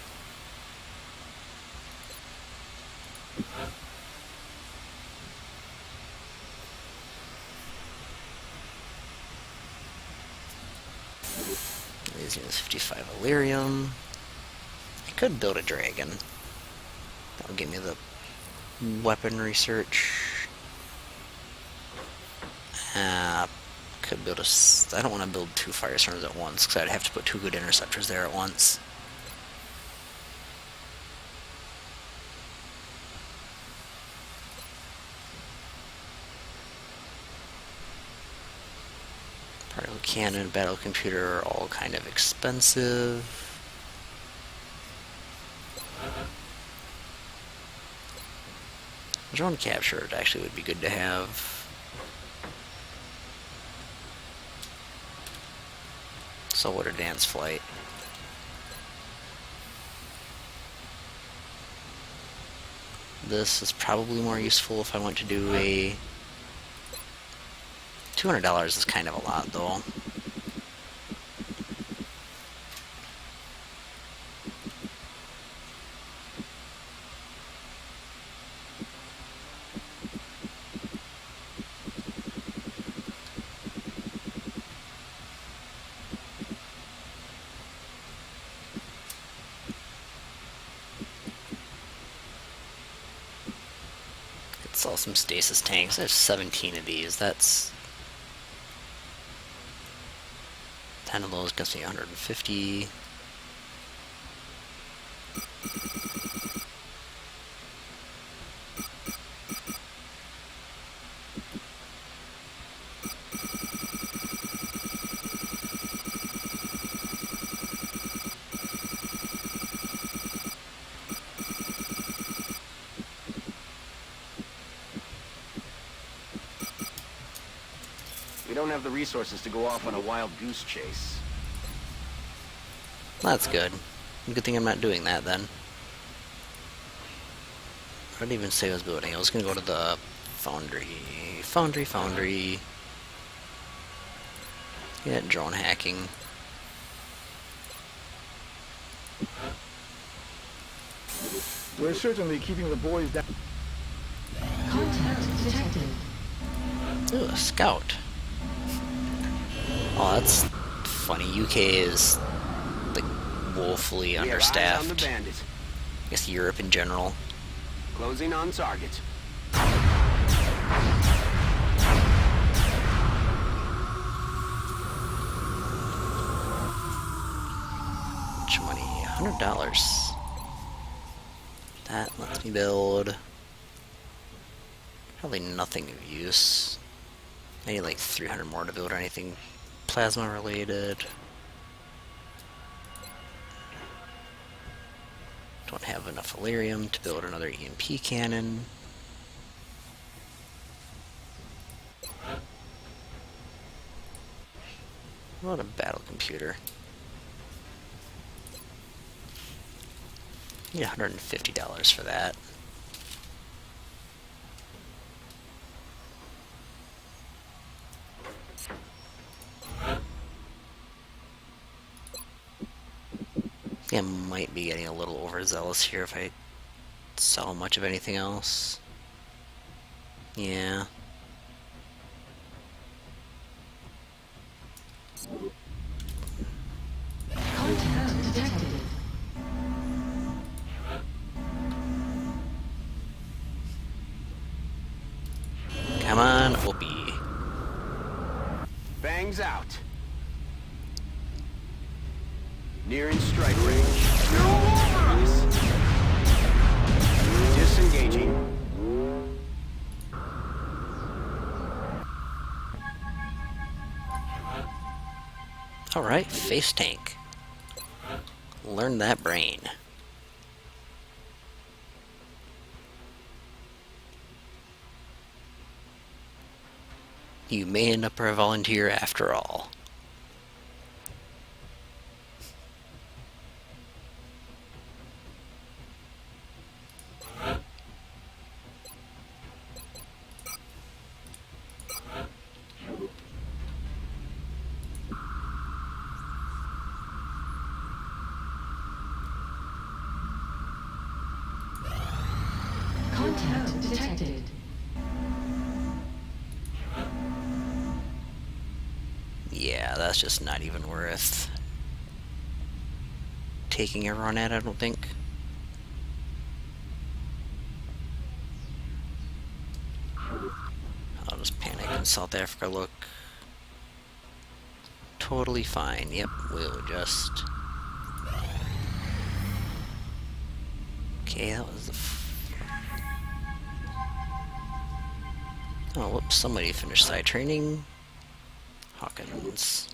These use 55 Illyrium. I could build a dragon. That'll give me the weapon research. Could build a... I don't want to build 2 firestorms at once, because I'd have to put 2 good interceptors there at once. Particle cannon, battle computer are all kind of expensive. Drone capture actually would be good to have. Saltwater dance flight. This is probably more useful if I want to do a... $200 is kind of a lot, though. Sell some stasis tanks. There's 17 of these. That's 10 of those gets me 150. We don't have the resources to go off on a wild goose chase. That's good. Good thing I'm not doing that then. I didn't even say I was building. I was gonna go to the foundry. Foundry. Yeah, drone hacking. We're certainly keeping the boys down. Contact detected. Ooh, a scout. Oh, that's funny. UK is like woefully We have eyes on the understaffed. bandit. I guess Europe in general. Closing on target. Much money? $100. That lets me build probably nothing of use. I need like 300 more to build anything plasma related. Don't have enough Illyrium to build another EMP cannon. What a battle computer. Need $150 for that. I might be getting a little overzealous here if I sell much of anything else. Yeah. Contact detected. Come on, Opie. Bangs out. Nearing strike range. Disengaging. Alright, face tank. Learn that brain. You may end up a volunteer after all. Contact detected. Yeah, that's just not even worth taking a run at, I don't think. I'll just panic in South Africa, look. Totally fine. Yep, we'll just... Okay, that was the... Oh, whoops, somebody finished side training. Hawkins.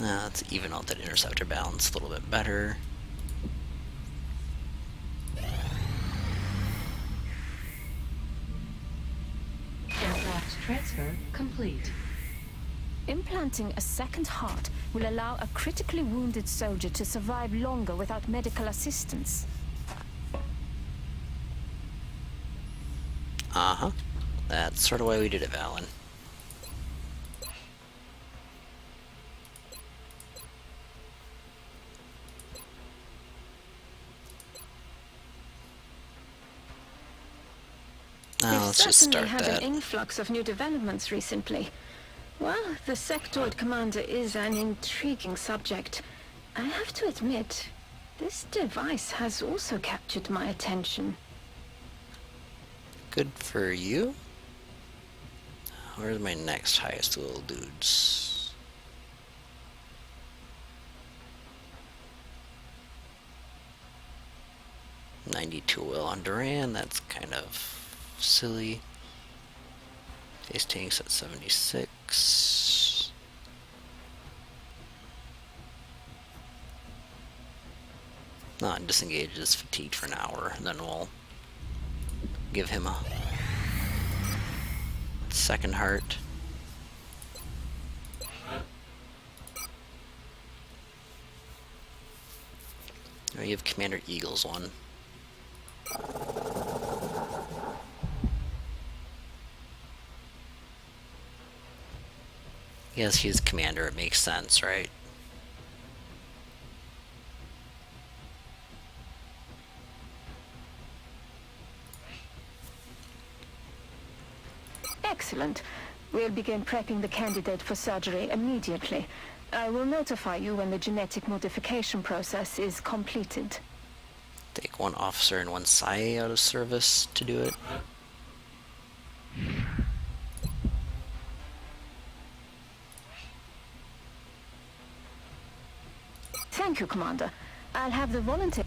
Let's even out that interceptor balance a little bit better. Aircraft transfer complete. Implanting a second heart will allow a critically wounded soldier to survive longer without medical assistance. Uh-huh. That's sort of why we did it, Valen. Well, let's just certainly start had that. an influx of new developments recently. Well, the sectoid commander is an intriguing subject. I have to admit, this device has also captured my attention. Good for you. Where's my next highest little dudes? $92 oil on Duran, that's kind of silly. Face tanks at 76. Not disengage is fatigued for an hour, and then we'll give him a second heart. Oh, you have Commander Eagles one. Yes, he's commander, it makes sense, right? Excellent. We'll begin prepping the candidate for surgery immediately. I will notify you when the genetic modification process is completed. Take one officer and one PSI out of service to do it. Thank you, Commander. I'll have the volunteer...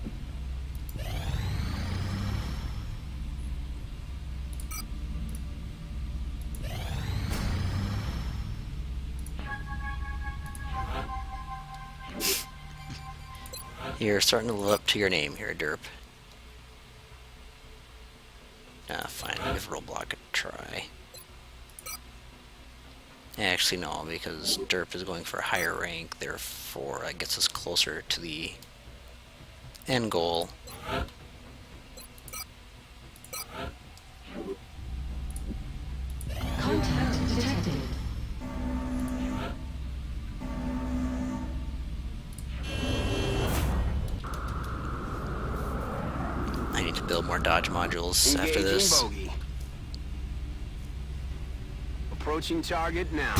You're starting to live up to your name here, Derp. Ah, fine, give Roadblock a try. Actually, no, because Derp is going for a higher rank, therefore that gets us closer to the end goal. Contact detected. I need to build more dodge modules after Engaging this. bogey. Approaching target now.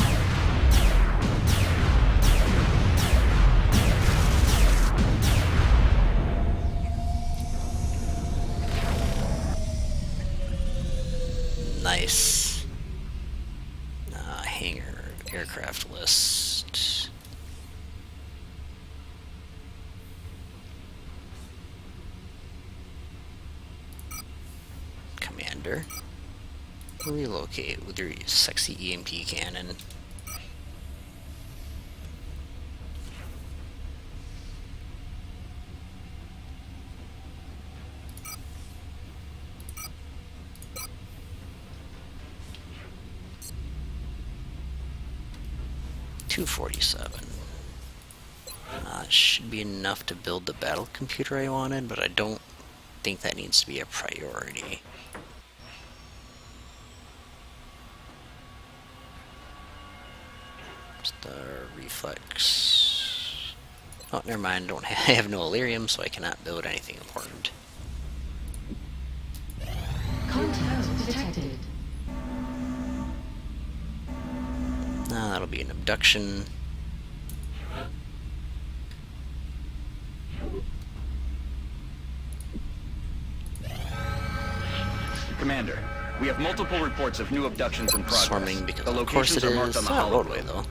Nice. Hangar aircraft list. Commander. Relocate with your sexy EMP cannon. $247. Should be enough to build the battle computer I wanted, but I don't think that needs to be a priority. Star reflex. Oh, never mind. I have no Illyrium, so I cannot build anything important. Contact detected. That'll be an abduction. Commander, we have multiple reports of new abductions in progress. Swarming because the of course it locations are marked is. on the Not holo roadway though.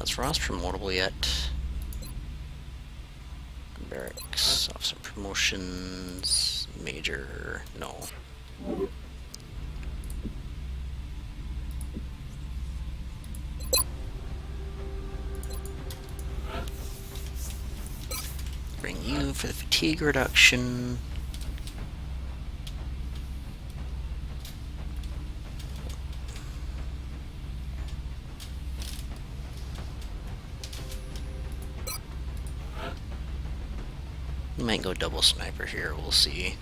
Is Ross promotable yet? Barracks, officer promotions, major, no. Bring you for the fatigue reduction. Might go double sniper here, we'll see.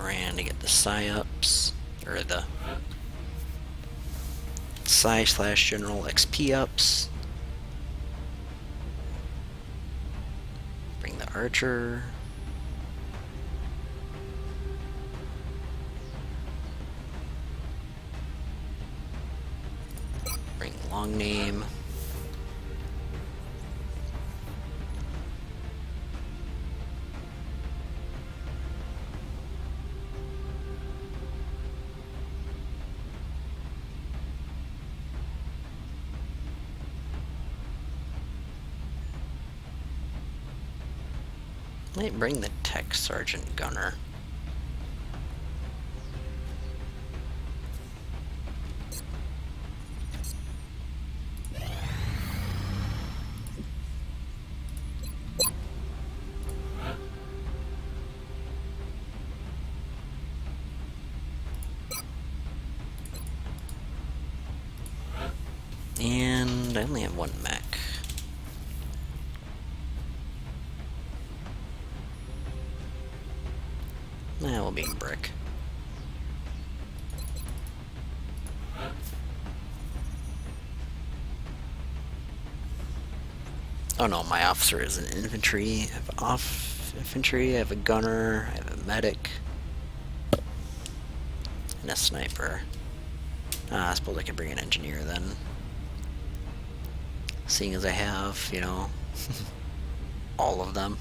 ran to get the psi-ups, or the psi/general XP ups. Bring the archer. Bring long name. Might bring the tech sergeant gunner. And I only have one mech. We'll be in brick. Oh no, my officer is an infantry. I have infantry, I have a gunner, I have a medic, and a sniper. I suppose I could bring an engineer then. Seeing as I have, you know, all of them.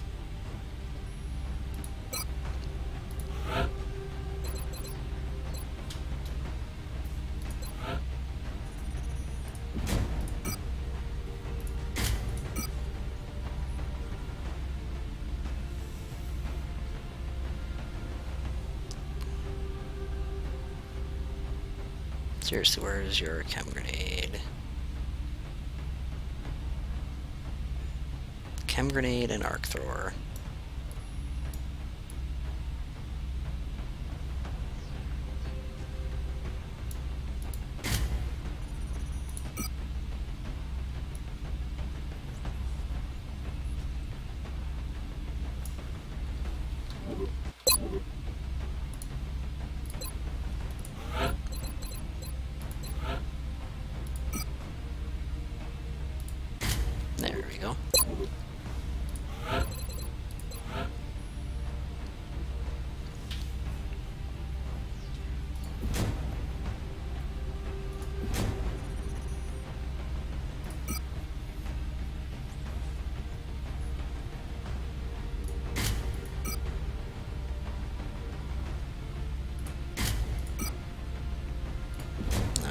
Seriously, where is your chem grenade? Chem grenade and arc thrower. There we go.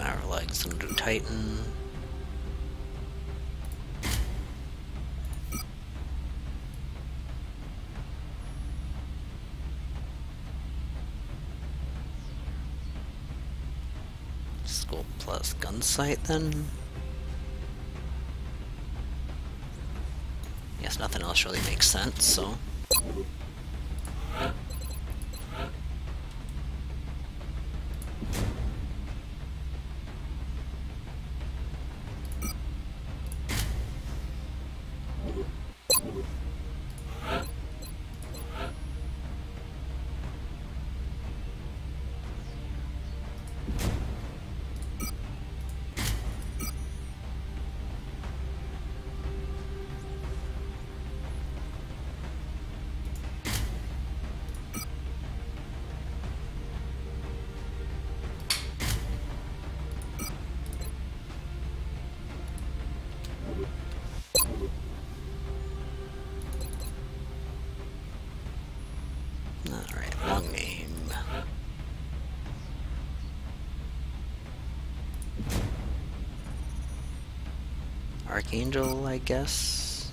Our legs into Titan. Scope plus gun sight then. Guess nothing else really makes sense, so. Alright, long name. Archangel, I guess.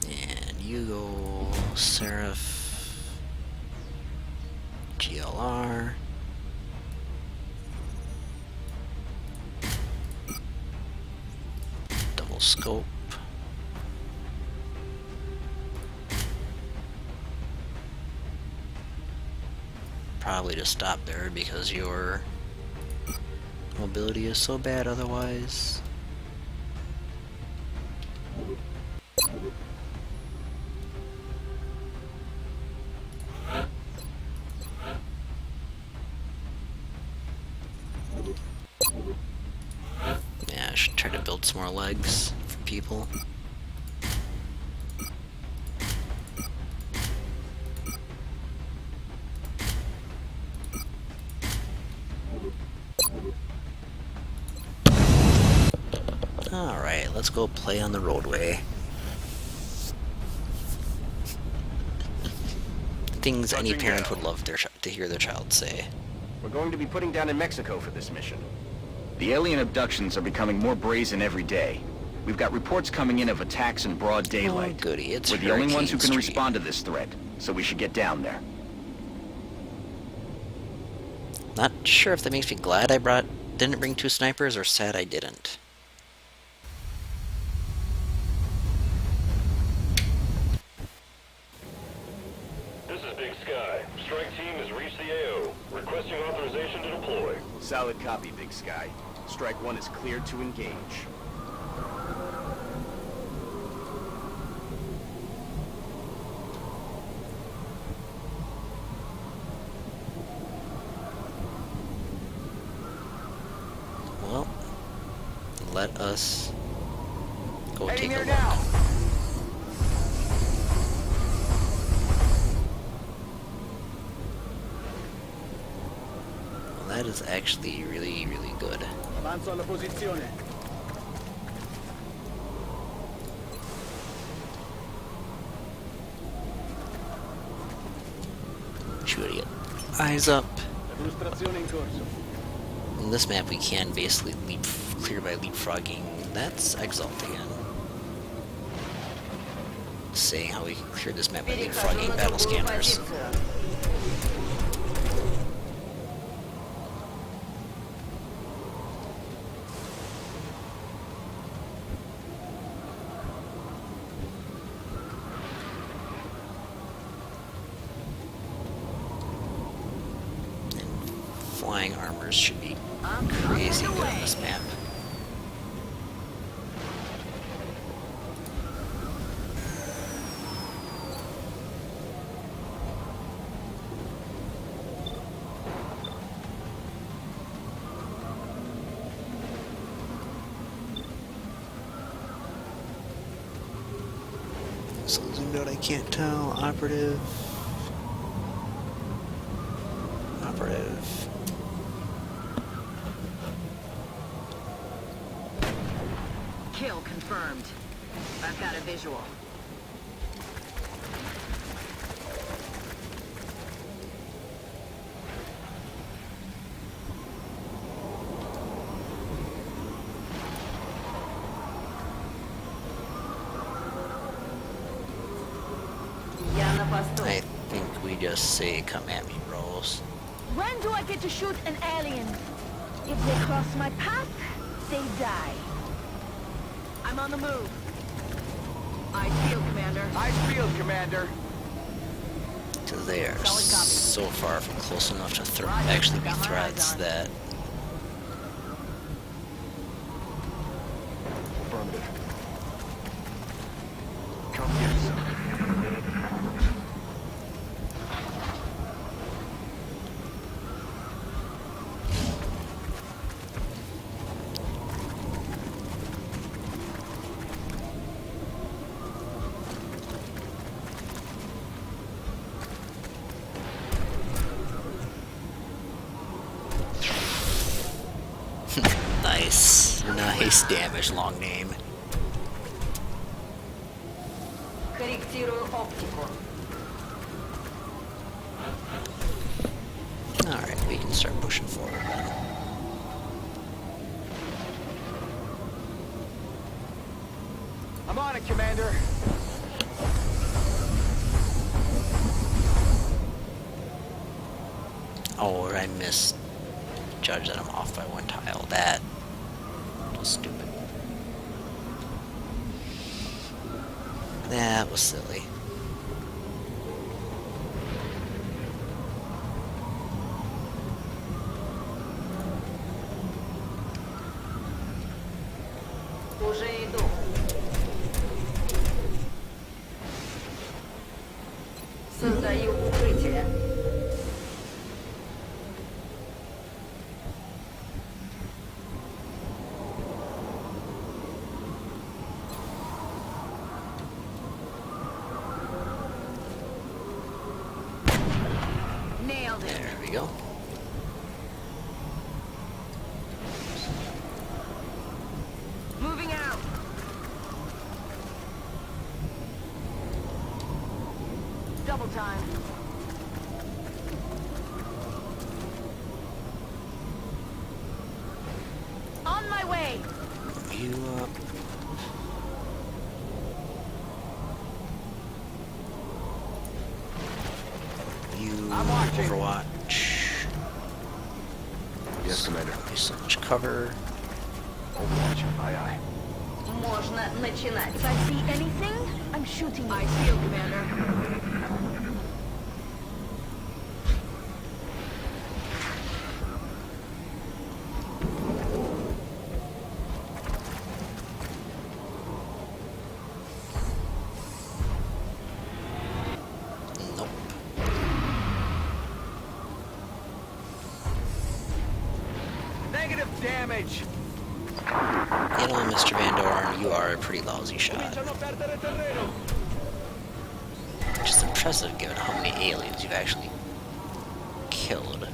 And you go Seraph, GLR. Double scope. probably just stop there because your mobility is so bad otherwise. Yeah, I should try to build some more legs for people. Alright, let's go play on the roadway. Things any parent would love to hear their child say. We're going to be putting down in Mexico for this mission. The alien abductions are becoming more brazen every day. We've got reports coming in of attacks in broad daylight. Oh, goody, it's We're the only ones who can Hurricane respond to this threat, so we should get down there. Not sure if that makes me glad I didn't bring 2 snipers or sad I didn't. This is Big Sky. Strike team has reached the AO. Requesting authorization to deploy. Solid copy, Big Sky. Strike 1 is cleared to engage. Well, let us go Heading take a there look. now. Well, that is actually really, really good. Avanzo alla posizione. Shoot it. Eyes up. Illustrazione in corso. In this map, we can basically clear by leapfrogging. That's Exalt again. Saying how we can clear this map by leapfrogging battle scanners. Flying armors should be crazy good on this map. So zoomed out, I can't tell. Operative. Operative. Kill confirmed. I've got a visual. I think we just say, come at me, bros. When do I get to shoot an alien? If they cross my path, they die. I'm on the move. Eyes peeled, Commander. Eyes peeled, Commander. Because they are Solid copy. so far from close enough to Roger, actually be got my threats eyes on. that Affirmative. Come here, son. nice damage, long name. Alright, we can start pushing forward then. I'm on it, Commander. Oh, I misjudged that I'm off by 1 tile. That was stupid. That was silly. Уже иду. Создаю укрытие. Nailed it. There we go. Moving out. Double time. On my way. You You I'm watching. Overwatch. Yes, Commander. Give me so much cover. Overwatch. Aye, aye. Можно начинать. If I see anything, I'm shooting you. I feel, Commander. Nope. Negative damage. You know, Mr. Van Doorn, you are a pretty lousy shot. Which is impressive given how many aliens you've actually killed.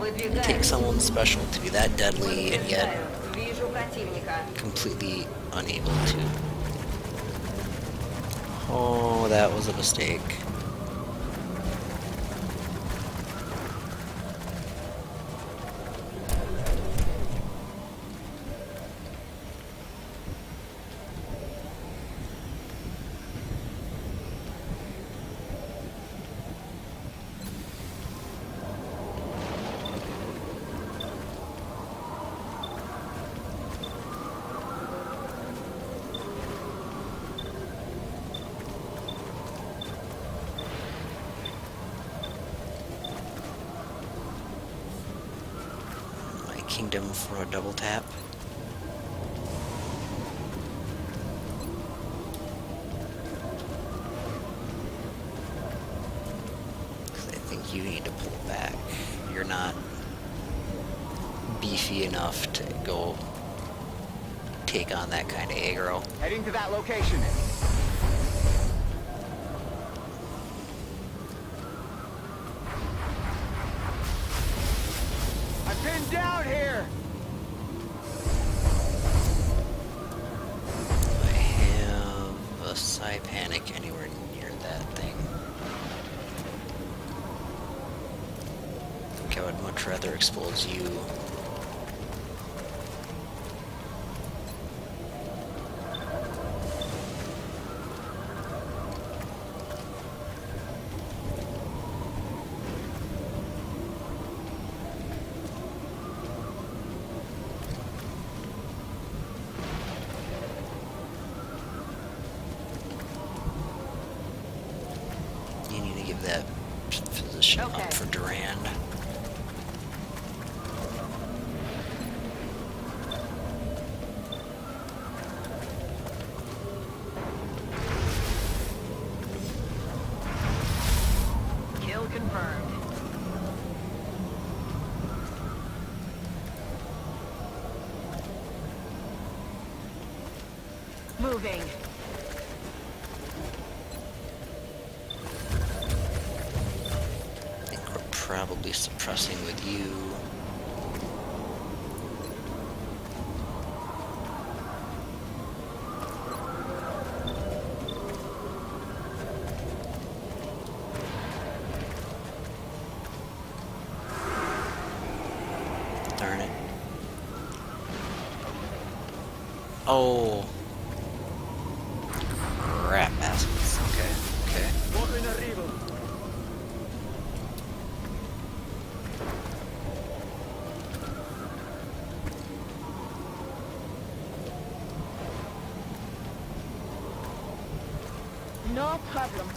It takes someone special to be that deadly and yet Вижу противника. completely unable to. Oh, that was a mistake. Kingdom for a double tap. Because I think you need to pull back. You're not beefy enough to go take on that kind of aggro. Heading to that location. I'm pinned down here. I have a Psy Panic anywhere near that thing. I think I would much rather expose you. You need to give that position Okay. up for Doorn. Kill confirmed. Moving. I think we're probably suppressing with you. Darn it. Oh. Crap, assholes. Okay, okay. No problem.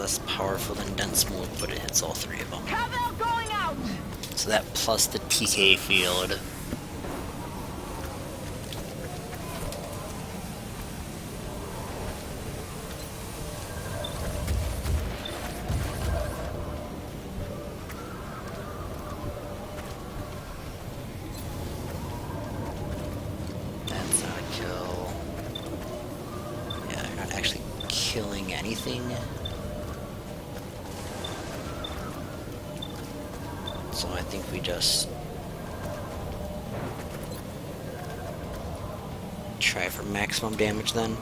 less powerful than dense smoke, but it hits all three of them. Cavell going out! So that plus the TK field. That's not a kill. Yeah, they're not actually killing anything. So I think we just try for maximum damage then.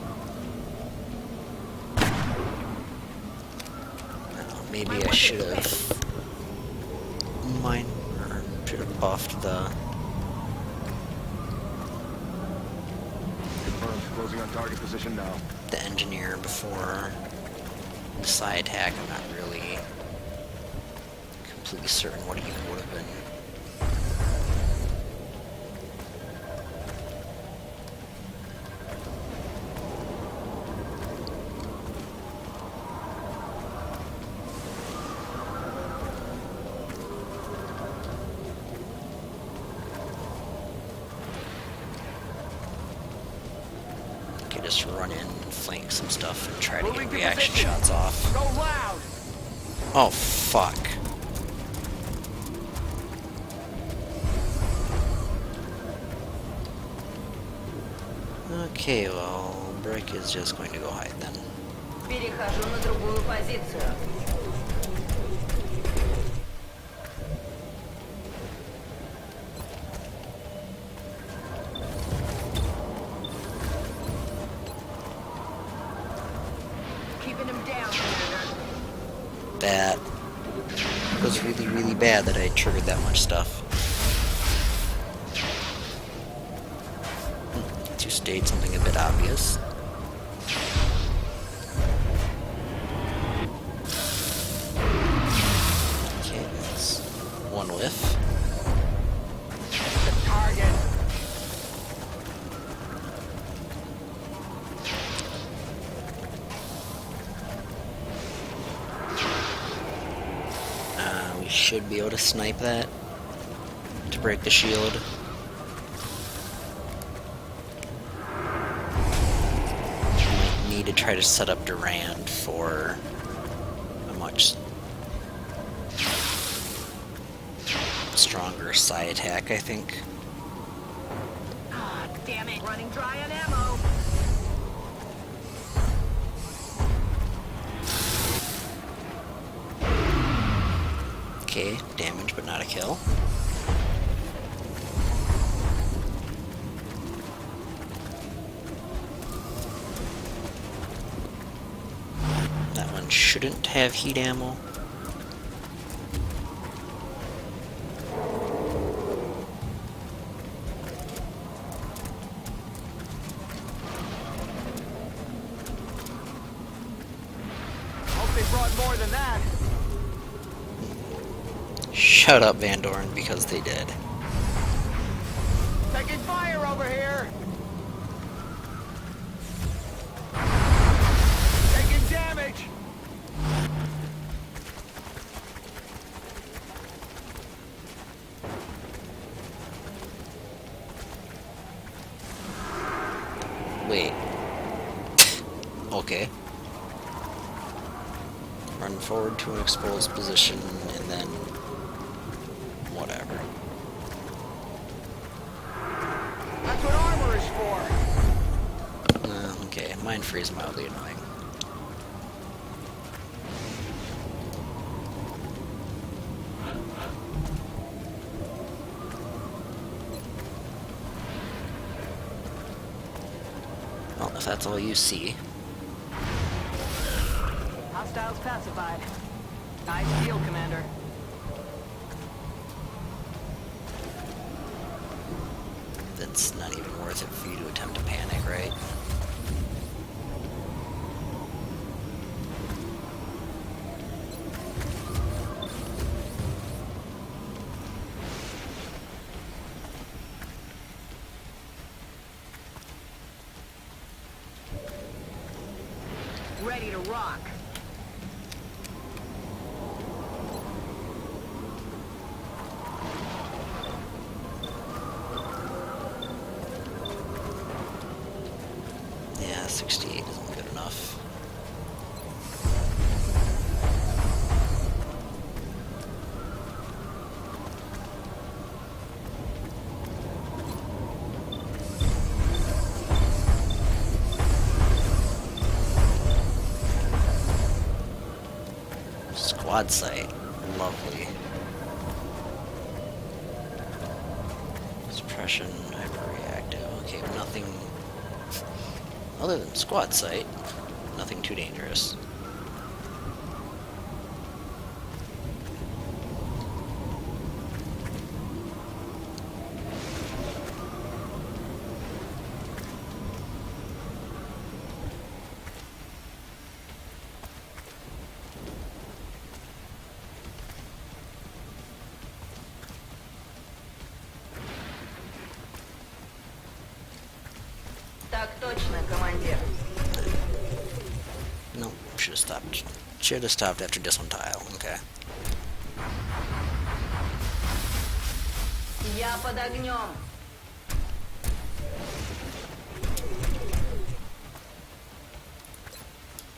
I don't know, maybe I should have should have buffed the Confirmed. Closing on target position now. engineer before the side attack. I'm not really completely certain what it even would have been. Okay, just run in, flank some stuff, and try to Moving get to reaction position. shots off. Go loud! Oh, fuck. Okay, well, Brick is just going to go hide then. Перехожу на другую позицию. Keeping him down, Commander. That was really, really bad that I triggered that much stuff. To state something a bit obvious. Okay, that's one whiff. Target! We should be able to snipe that to break the shield. Might need to try to set up Durand for a much stronger side attack, I think. Ah, damn it. Running dry on ammo. Okay, damage but not a kill. That one shouldn't have heat ammo. Hope they brought more than that. Shut up, Van Doorn, because they did. Taking fire over here! Taking damage! Wait. Okay. Run forward to an exposed position, and then whatever. That's what armor is for! Okay, Mind Freeze is mildly annoying. Well, if that's all you see. Hostiles pacified. Nice deal, Commander. It's not even worth it for you to attempt to panic, right? Ready to rock. squad site. Lovely. Suppression, hyperreactive. Okay, nothing other than squad site. Nothing too dangerous. Так точно, командир. No, should have stopped. Should have stopped after this one tile. Okay. Я под огнем.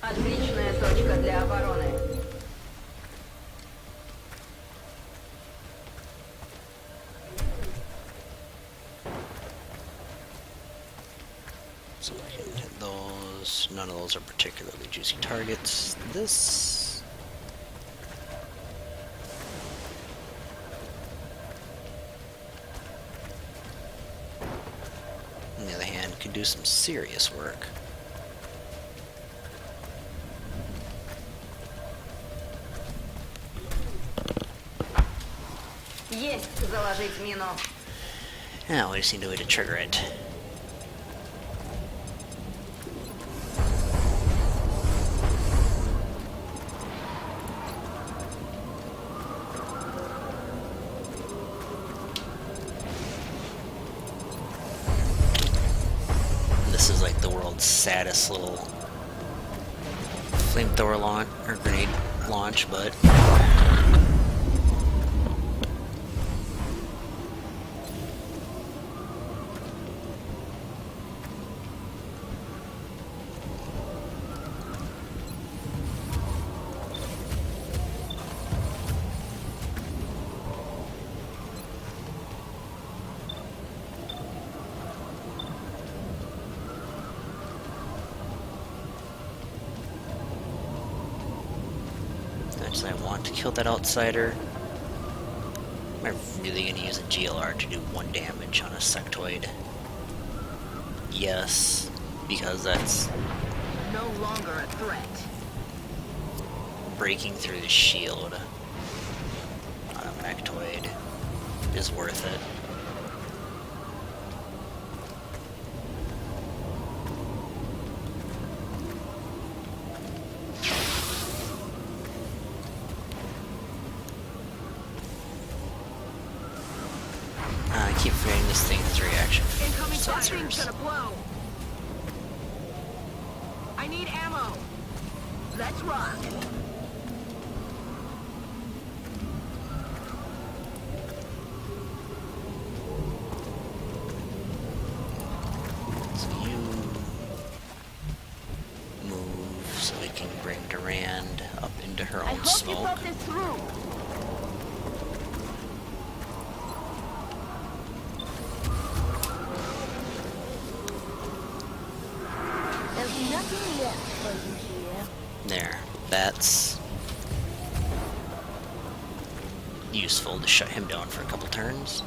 Отличная точка для обороны. So I can hit those. None of those are particularly juicy targets. This. On the other hand, could do some serious work. Есть заложить мину. Now we just need a way to trigger it. This is like the world's saddest little flamethrower launch or grenade launch, but I want to kill that outsider. Am I really going to use a GLR to do 1 damage on a sectoid? Yes, because that's No longer a threat. breaking through the shield on a mectoid is worth it. I keep forgetting this thing has reaction Incoming fire. sensors. Gonna blow. I need ammo. Let's rock. So you move so we can bring Durand up into her I own hope you smoke. thought this through. There's nothing left for you here. There. That's useful to shut him down for a couple turns.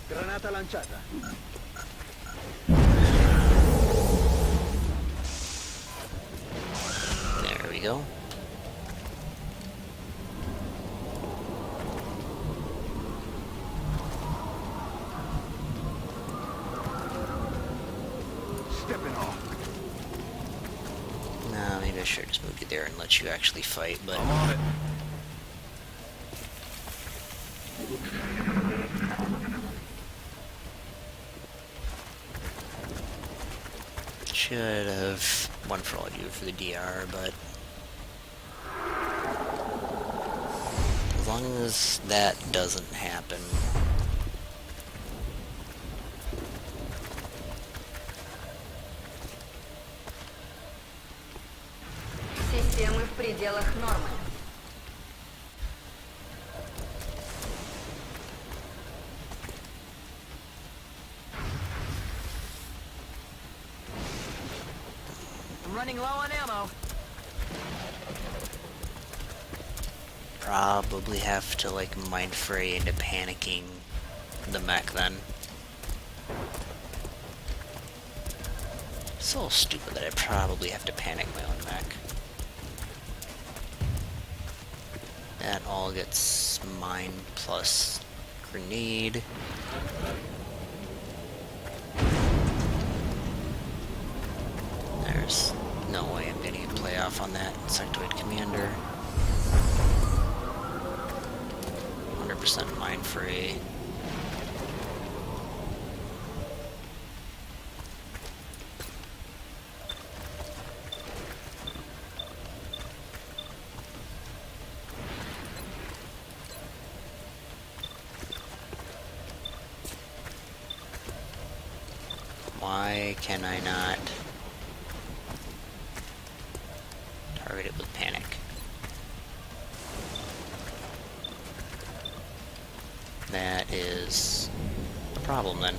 Granata lanciata. There we go. Stepping off. Nah, maybe I should just move you there and let you actually fight, but I'm on it. should have one for all you for the DR, but as long as that doesn't happen, Системы в пределах нормы. running low on ammo. Probably have to like mind fray into panicking the mech then. So stupid that I probably have to panic my own mech. That all gets mine plus grenade. There's no way I'm getting a playoff on that sectoid commander. 100% mine free. Why can I not target it with panic? That is a problem then.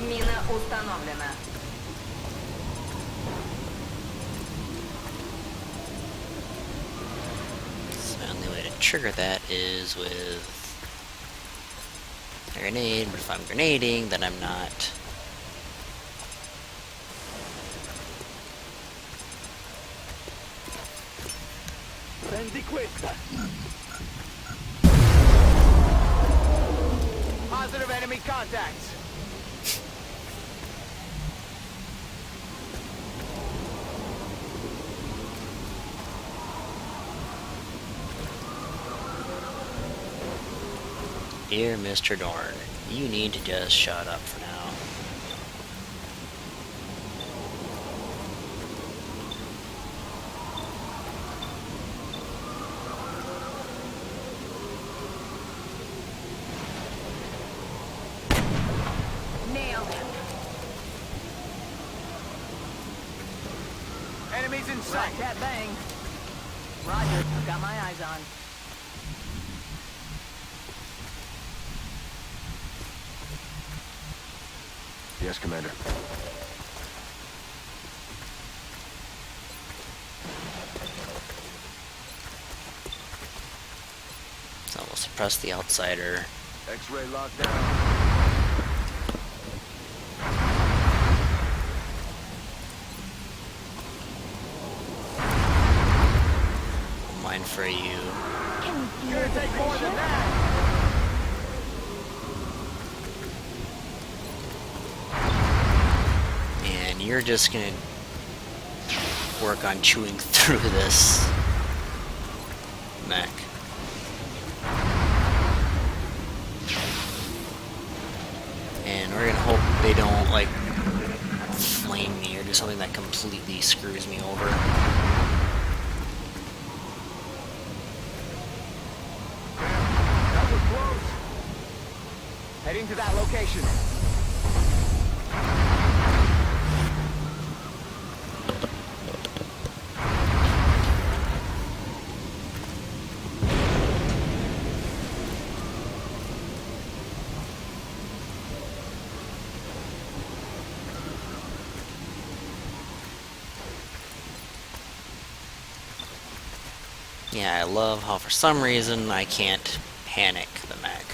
Мина установлена. So the only way to trigger that is with a grenade, but if I'm grenading, then I'm not. Prendi questa. Positive enemy contacts. Dear Mr. Doorn, you need to just shut up for now. Nailed him. Enemies in sight. Right, that bang. Roger, I've got my eyes on. Yes, Commander. So we'll suppress the outsider. X-ray locked down. Mine for you. Can you feel Gonna the take more than pressure? that. And you're just gonna work on chewing through this mech. And we're gonna hope they don't like flame me or do something that completely screws me over. That was close. Heading to that location. Yeah, I love how for some reason I can't panic the mech.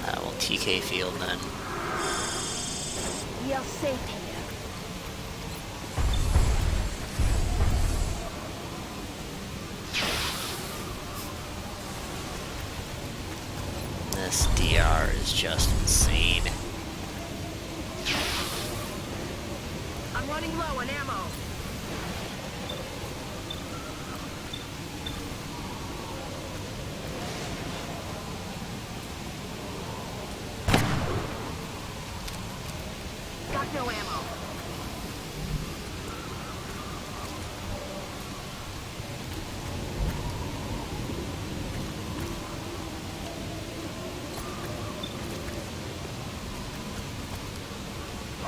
Well, TK field then. We are safe here. This DR is just insane. I'm running low on ammo. Got no ammo.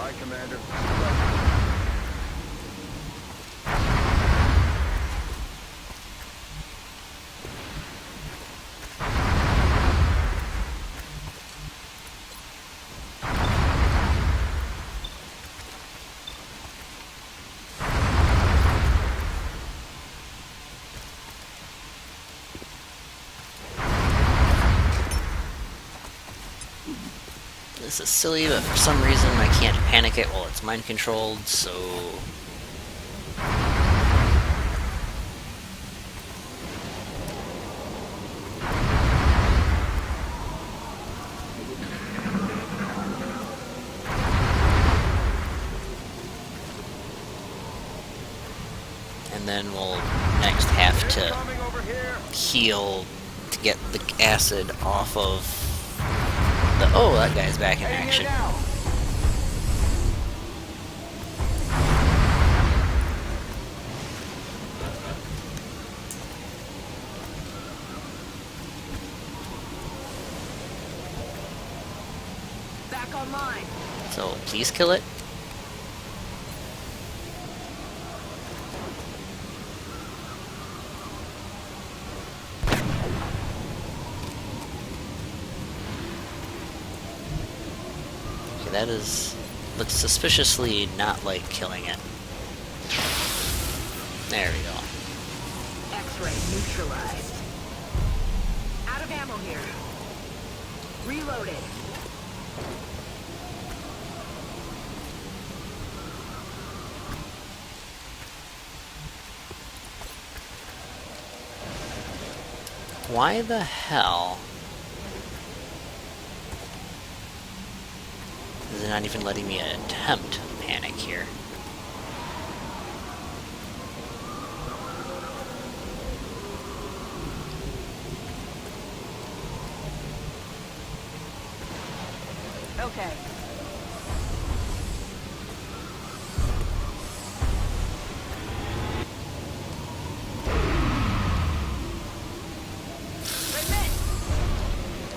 Aye, Commander. This is silly, but for some reason I can't panic it while it's mind controlled, so... And then we'll next have to Incoming over here. heal to get the acid off of the... Oh, that guy's back in Heading action. here now. Back online. So please kill it. Okay, that looks suspiciously not like killing it. There we go. X-ray neutralized. Out of ammo here. Reloaded. Why the hell is it not even letting me attempt panic here? Okay.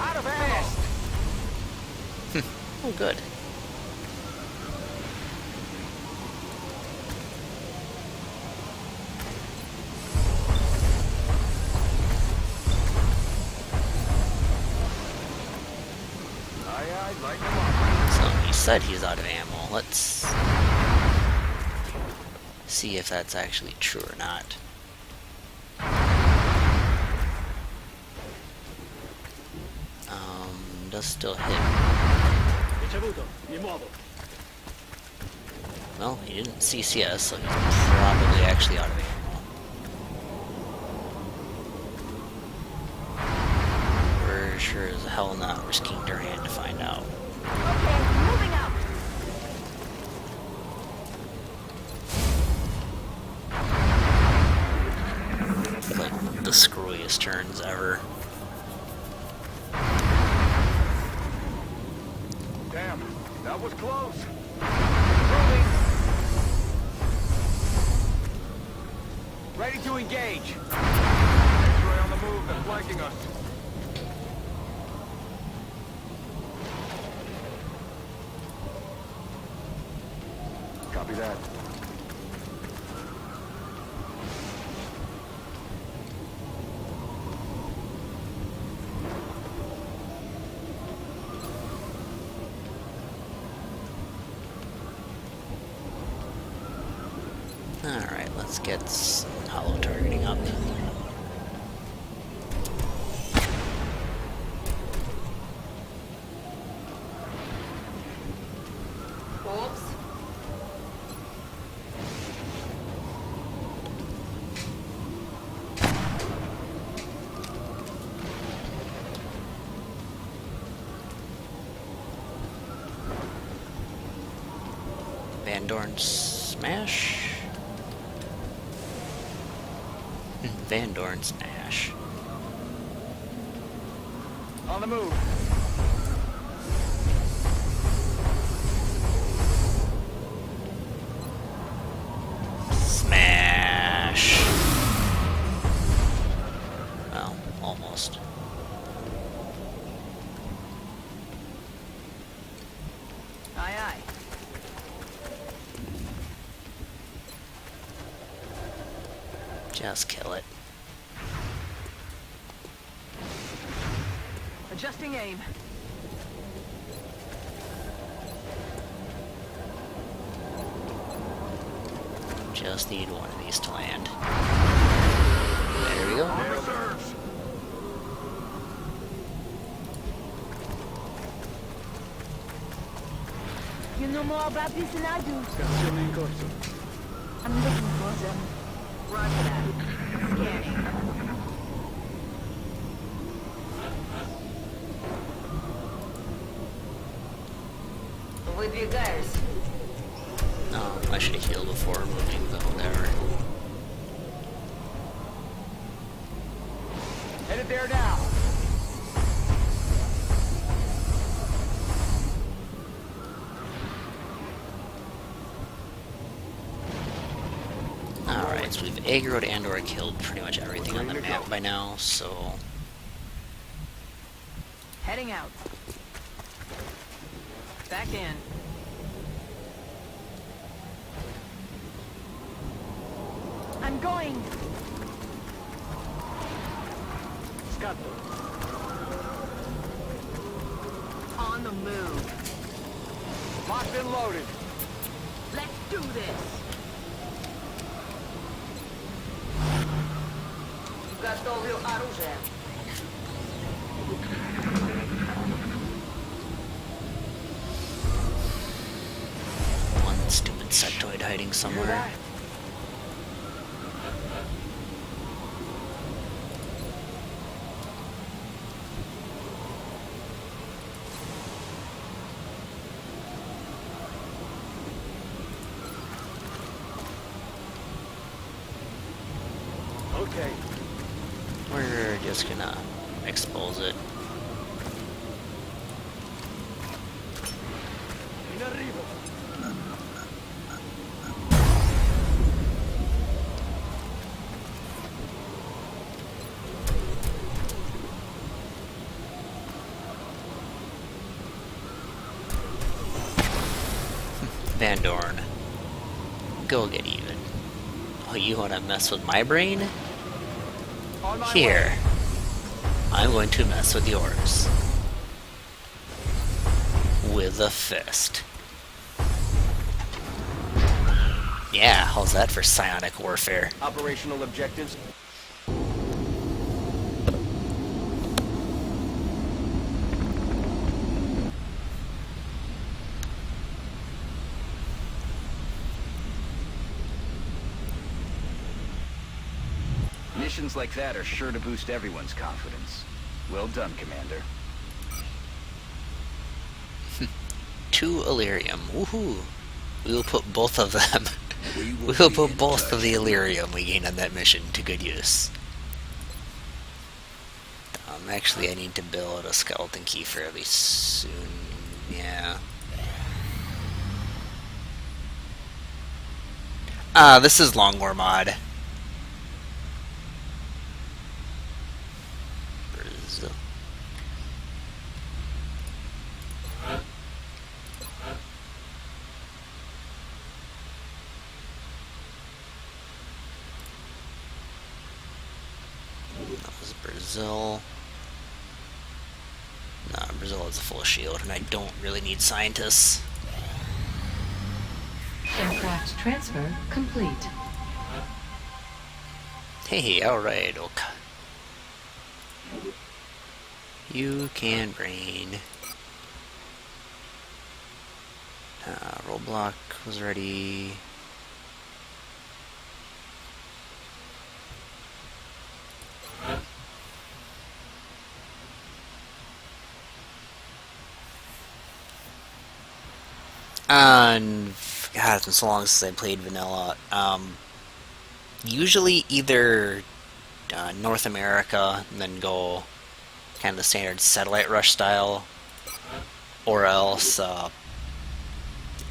Out of ammo. Oh, good. Aye, light them up. So he said he's out of ammo. Let's see if that's actually true or not. Does still hit. Well, he didn't CCS, so he's probably actually out of ammo. We're sure as hell not risking Doorn to find out. Okay, moving out. Like the screwiest turns ever. Damn, that was close. Moving. Ready to engage. X-ray on the move. They're flanking us. Copy that. Alright, let's get some hollow targeting up. Oops. Van Doorn smash. Van Doorn smash. On the move. Smash. Well, almost. Aye, aye. Just kill it. Adjusting aim. Just need one of these to land. There we go. Reserves. You know more about this than I do. Scansione in corso. I'm looking for them. Roger that. Scanning. With you guys. I should have healed before moving, but whatever. Headed there now. Alright, so we've aggroed and or killed pretty much everything on the map by now, so... Heading out. Back in. I'm going. Scatto. On the move. Locked and loaded. Let's do this. Готовлю оружие. One stupid sectoid hiding somewhere. Okay. We're just gonna expose it. In arrivo. Van Doorn. Go get even. Oh, you wanna mess with my brain? On my Here. way. I'm going to mess with yours. With a fist. Yeah, how's that for psionic warfare? Operational objectives. Missions like that are sure to boost everyone's confidence. Well done, Commander. 2 Illyrium. Woohoo! We will put both of them. We will put both of the Illyrium we gained on that mission to good use. Actually, I need to build a skeleton key fairly soon. Yeah. This is Long War mod. Brazil. That was Brazil. Nah, Brazil is a full shield, and I don't really need scientists. Aircraft transfer complete. Hey, alright, okay. You can brain. Roadblock was ready. And God, it's been so long since I played vanilla. Usually either North America and then go kind of the standard satellite rush style, or else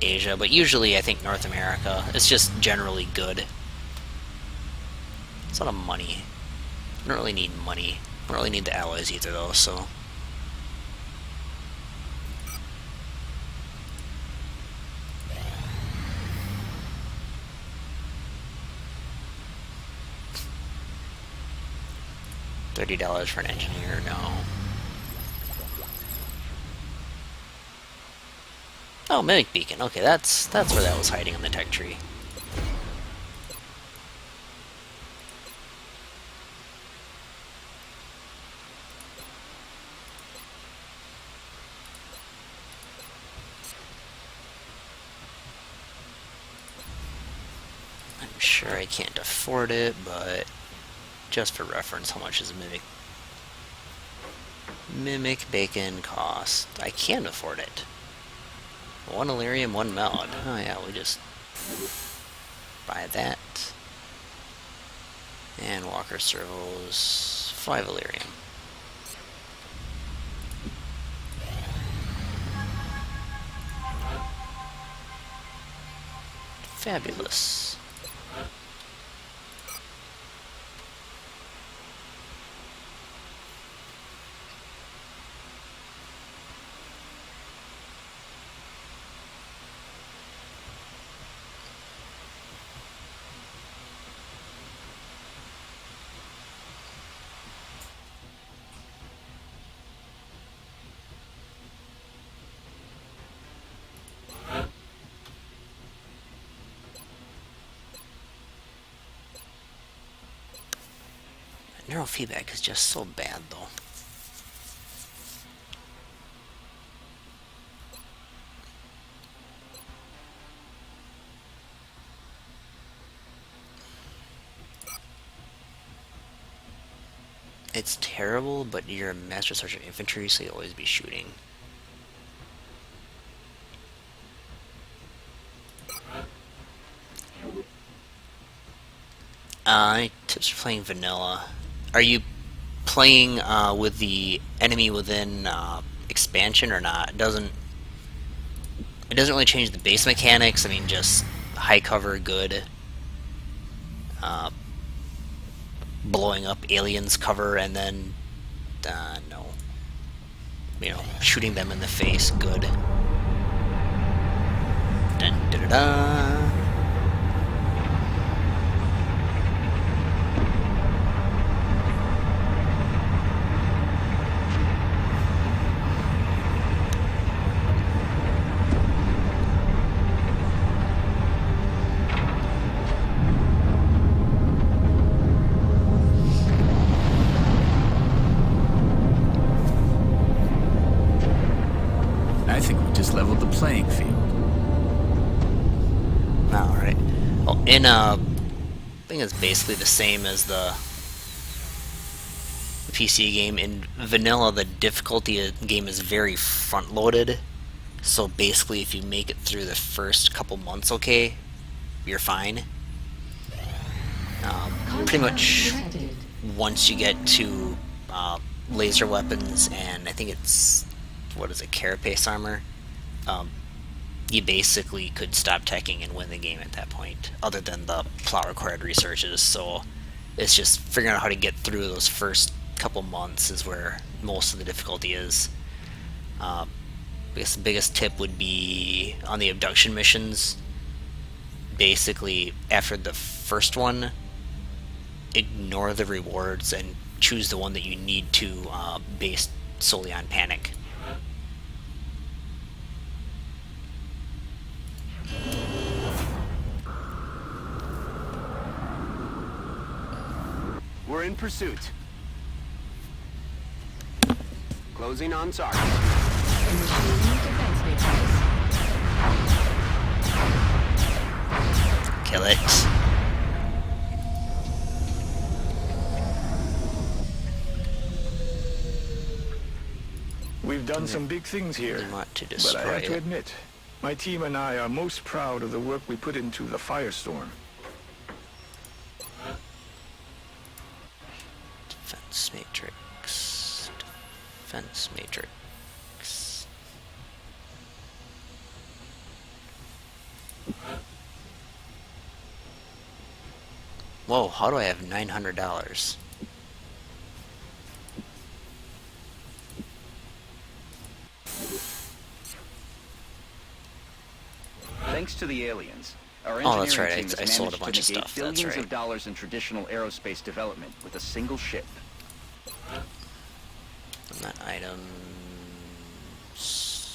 Asia. But usually I think North America. It's just generally good. It's a lot of money. I don't really need money. I don't really need the alloys either though, so. $30 for an engineer, no. Oh, Mimic Beacon. Okay, that's where that was hiding in the tech tree. I'm sure I can't afford it, but just for reference, how much is a Mimic Bacon cost? I can afford it. 1 Illyrium, 1 Melon. Oh yeah, we just buy that. And Walker Servos, 5 Illyrium. Fabulous. Neurofeedback is just so bad, though. It's terrible, but you're a Master Sergeant Infantry, so you'll always be shooting. Tips for playing vanilla. Are you playing with the enemy within expansion or not? It doesn't really change the base mechanics. I mean, just high cover, good. Blowing up aliens cover, and then no, shooting them in the face, good. Dun, da, da, da. I think we just leveled the playing field. Alright. Well, in I think it's basically the same as the PC game. In vanilla, the difficulty game is very front-loaded. So basically, if you make it through the first couple months okay, you're fine. Pretty much once you get to laser weapons and I think it's, what is it, carapace armor, you basically could stop teching and win the game at that point, other than the plot required researches. So it's just figuring out how to get through those first couple months is where most of the difficulty is. I guess the biggest tip would be on the abduction missions. Basically, after the first one, ignore the rewards and choose the one that you need to, based solely on panic. We're in pursuit. Closing on target. Kill it. We've done some big things here, You want to but I destroy have to it. admit, my team and I are most proud of the work we put into the firestorm. Defense matrix. Defense matrix. Whoa, how do I have $900? Thanks to the aliens, our Oh, that's engineering right, team I has sold a managed bunch to of negate stuff, that's billions right. of dollars in traditional aerospace development with a single ship. items,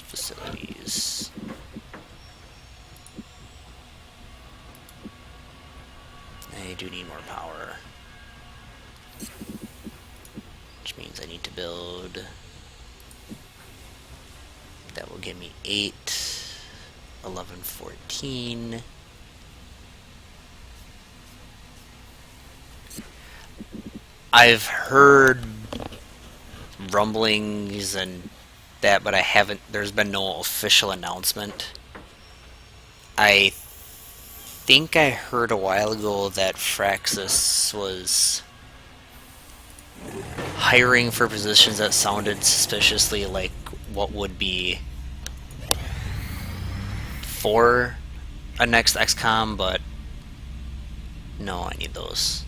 facilities. I do need more power, which means I need to build. That will give me 8, 11, 14. I've heard rumblings and that, but I haven't. There's been no official announcement. I think I heard a while ago that Fraxis was hiring for positions that sounded suspiciously like what would be for a next XCOM, but no, I need those.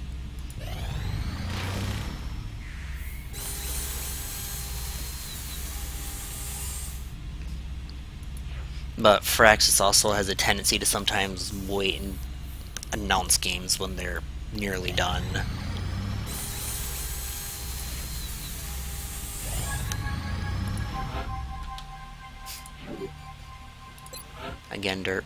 But Fraxis also has a tendency to sometimes wait and announce games when they're nearly done. Again, derp.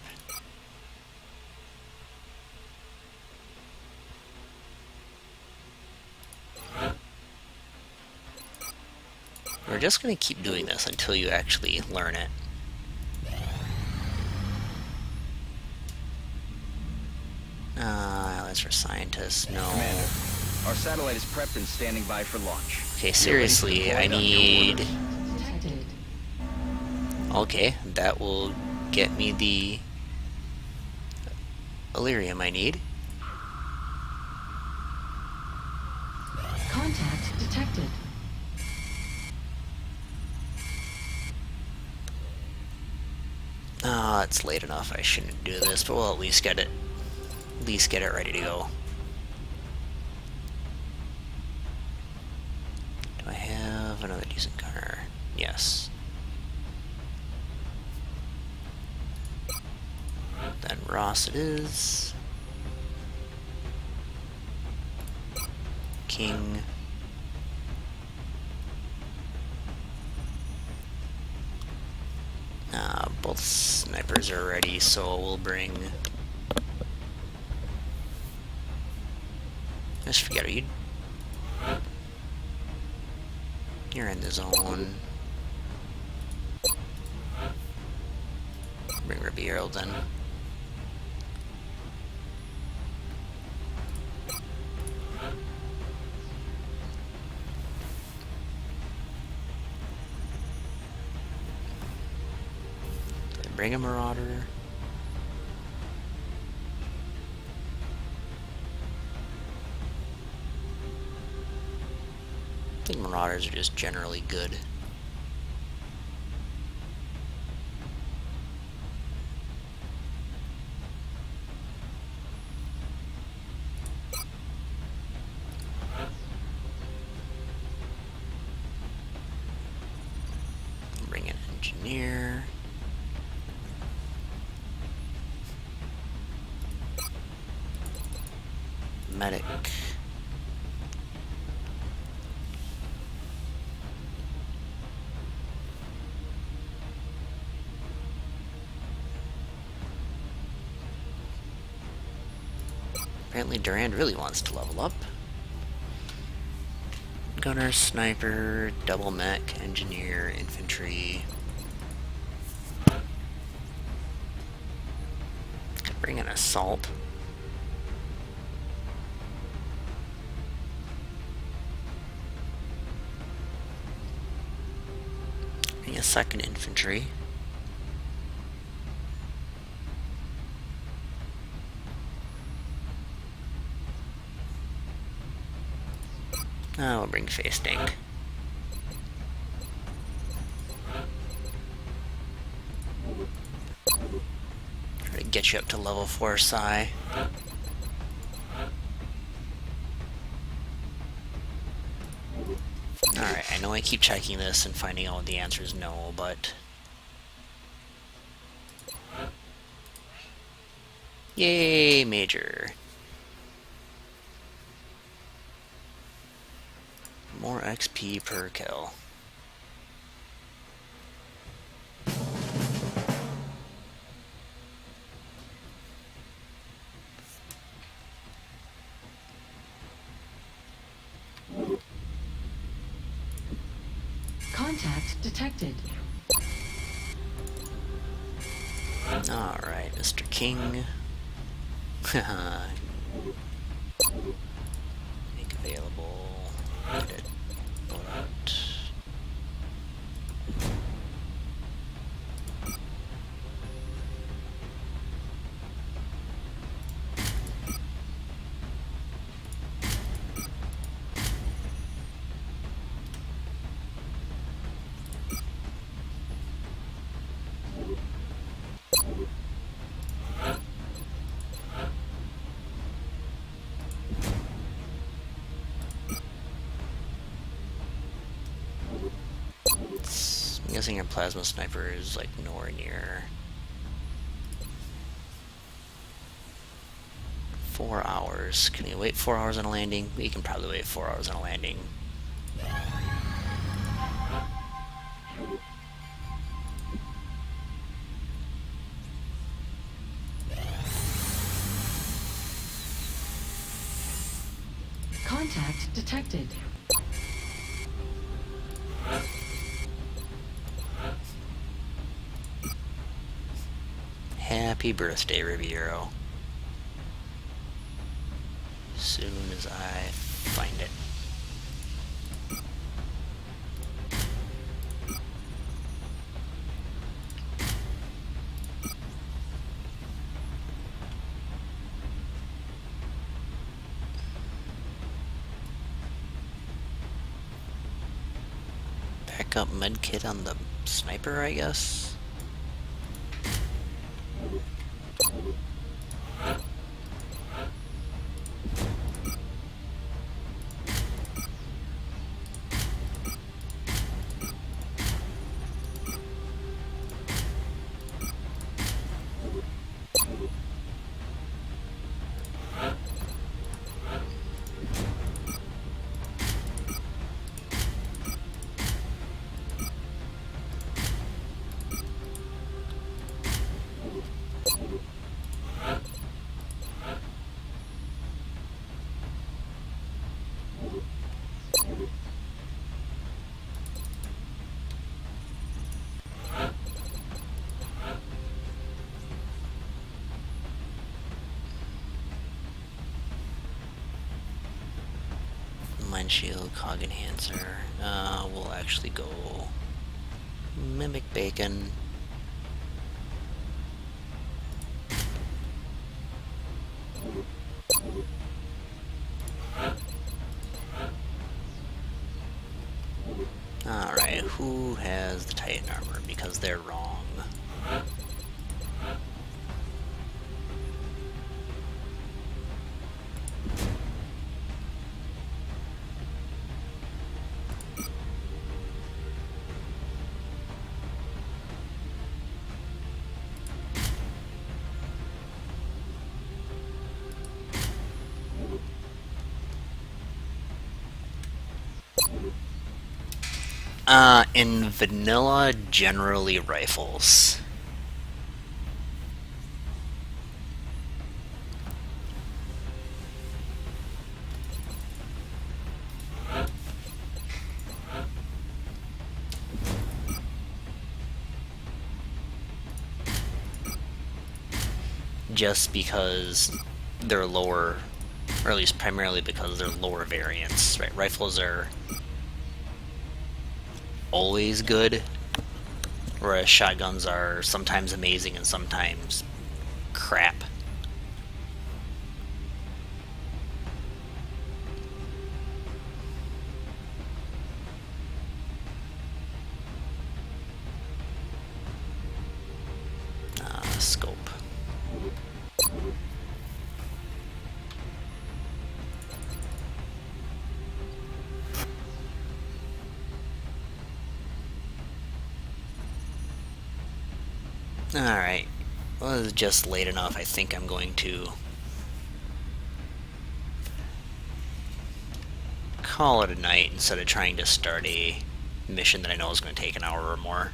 We're just going to keep doing this until you actually learn it. That's for scientists. No. Commander, our satellite is prepped and standing by for launch. Okay, seriously, I need... Okay, that will get me the Illyrium I need. Contact detected. It's late enough. I shouldn't do this, but we'll at least get it. At least get it ready to go. Do I have another decent gunner? Yes. Then Ross it is. King. Both snipers are ready, so we'll bring... Just forget it. You're in the zone. Bring Ribeiro then. Bring a Marauder. I think Marauders are just generally good. Bring an engineer. Medic. Apparently Doorn really wants to level up. Gunner, sniper, double mech, engineer, infantry. Could bring an assault. Bring a second infantry. We'll bring face tank. Try to get you up to level 4 psi. Alright, I know I keep checking this and finding out the answer is no, but... Yay, Major. More XP per kill. Contact detected. Alright, Mr. King. Make available. Edit. Load out. I'm guessing your plasma sniper is like nowhere near 4 hours. Can you wait 4 hours on a landing? We can probably wait 4 hours on a landing. Contact detected. Happy birthday, Riviero. Soon as I find it. Backup medkit on the sniper, I guess? Mind shield, cog enhancer. We'll actually go mimic bacon. Alright, who has the Titan armor? Because they're wrong. In vanilla, generally rifles. Just because they're lower, or at least primarily because they're lower variants, right? Rifles are always good, whereas shotguns are sometimes amazing and sometimes crap. Scope. Alright, well, it's just late enough. I think I'm going to call it a night instead of trying to start a mission that I know is going to take an hour or more.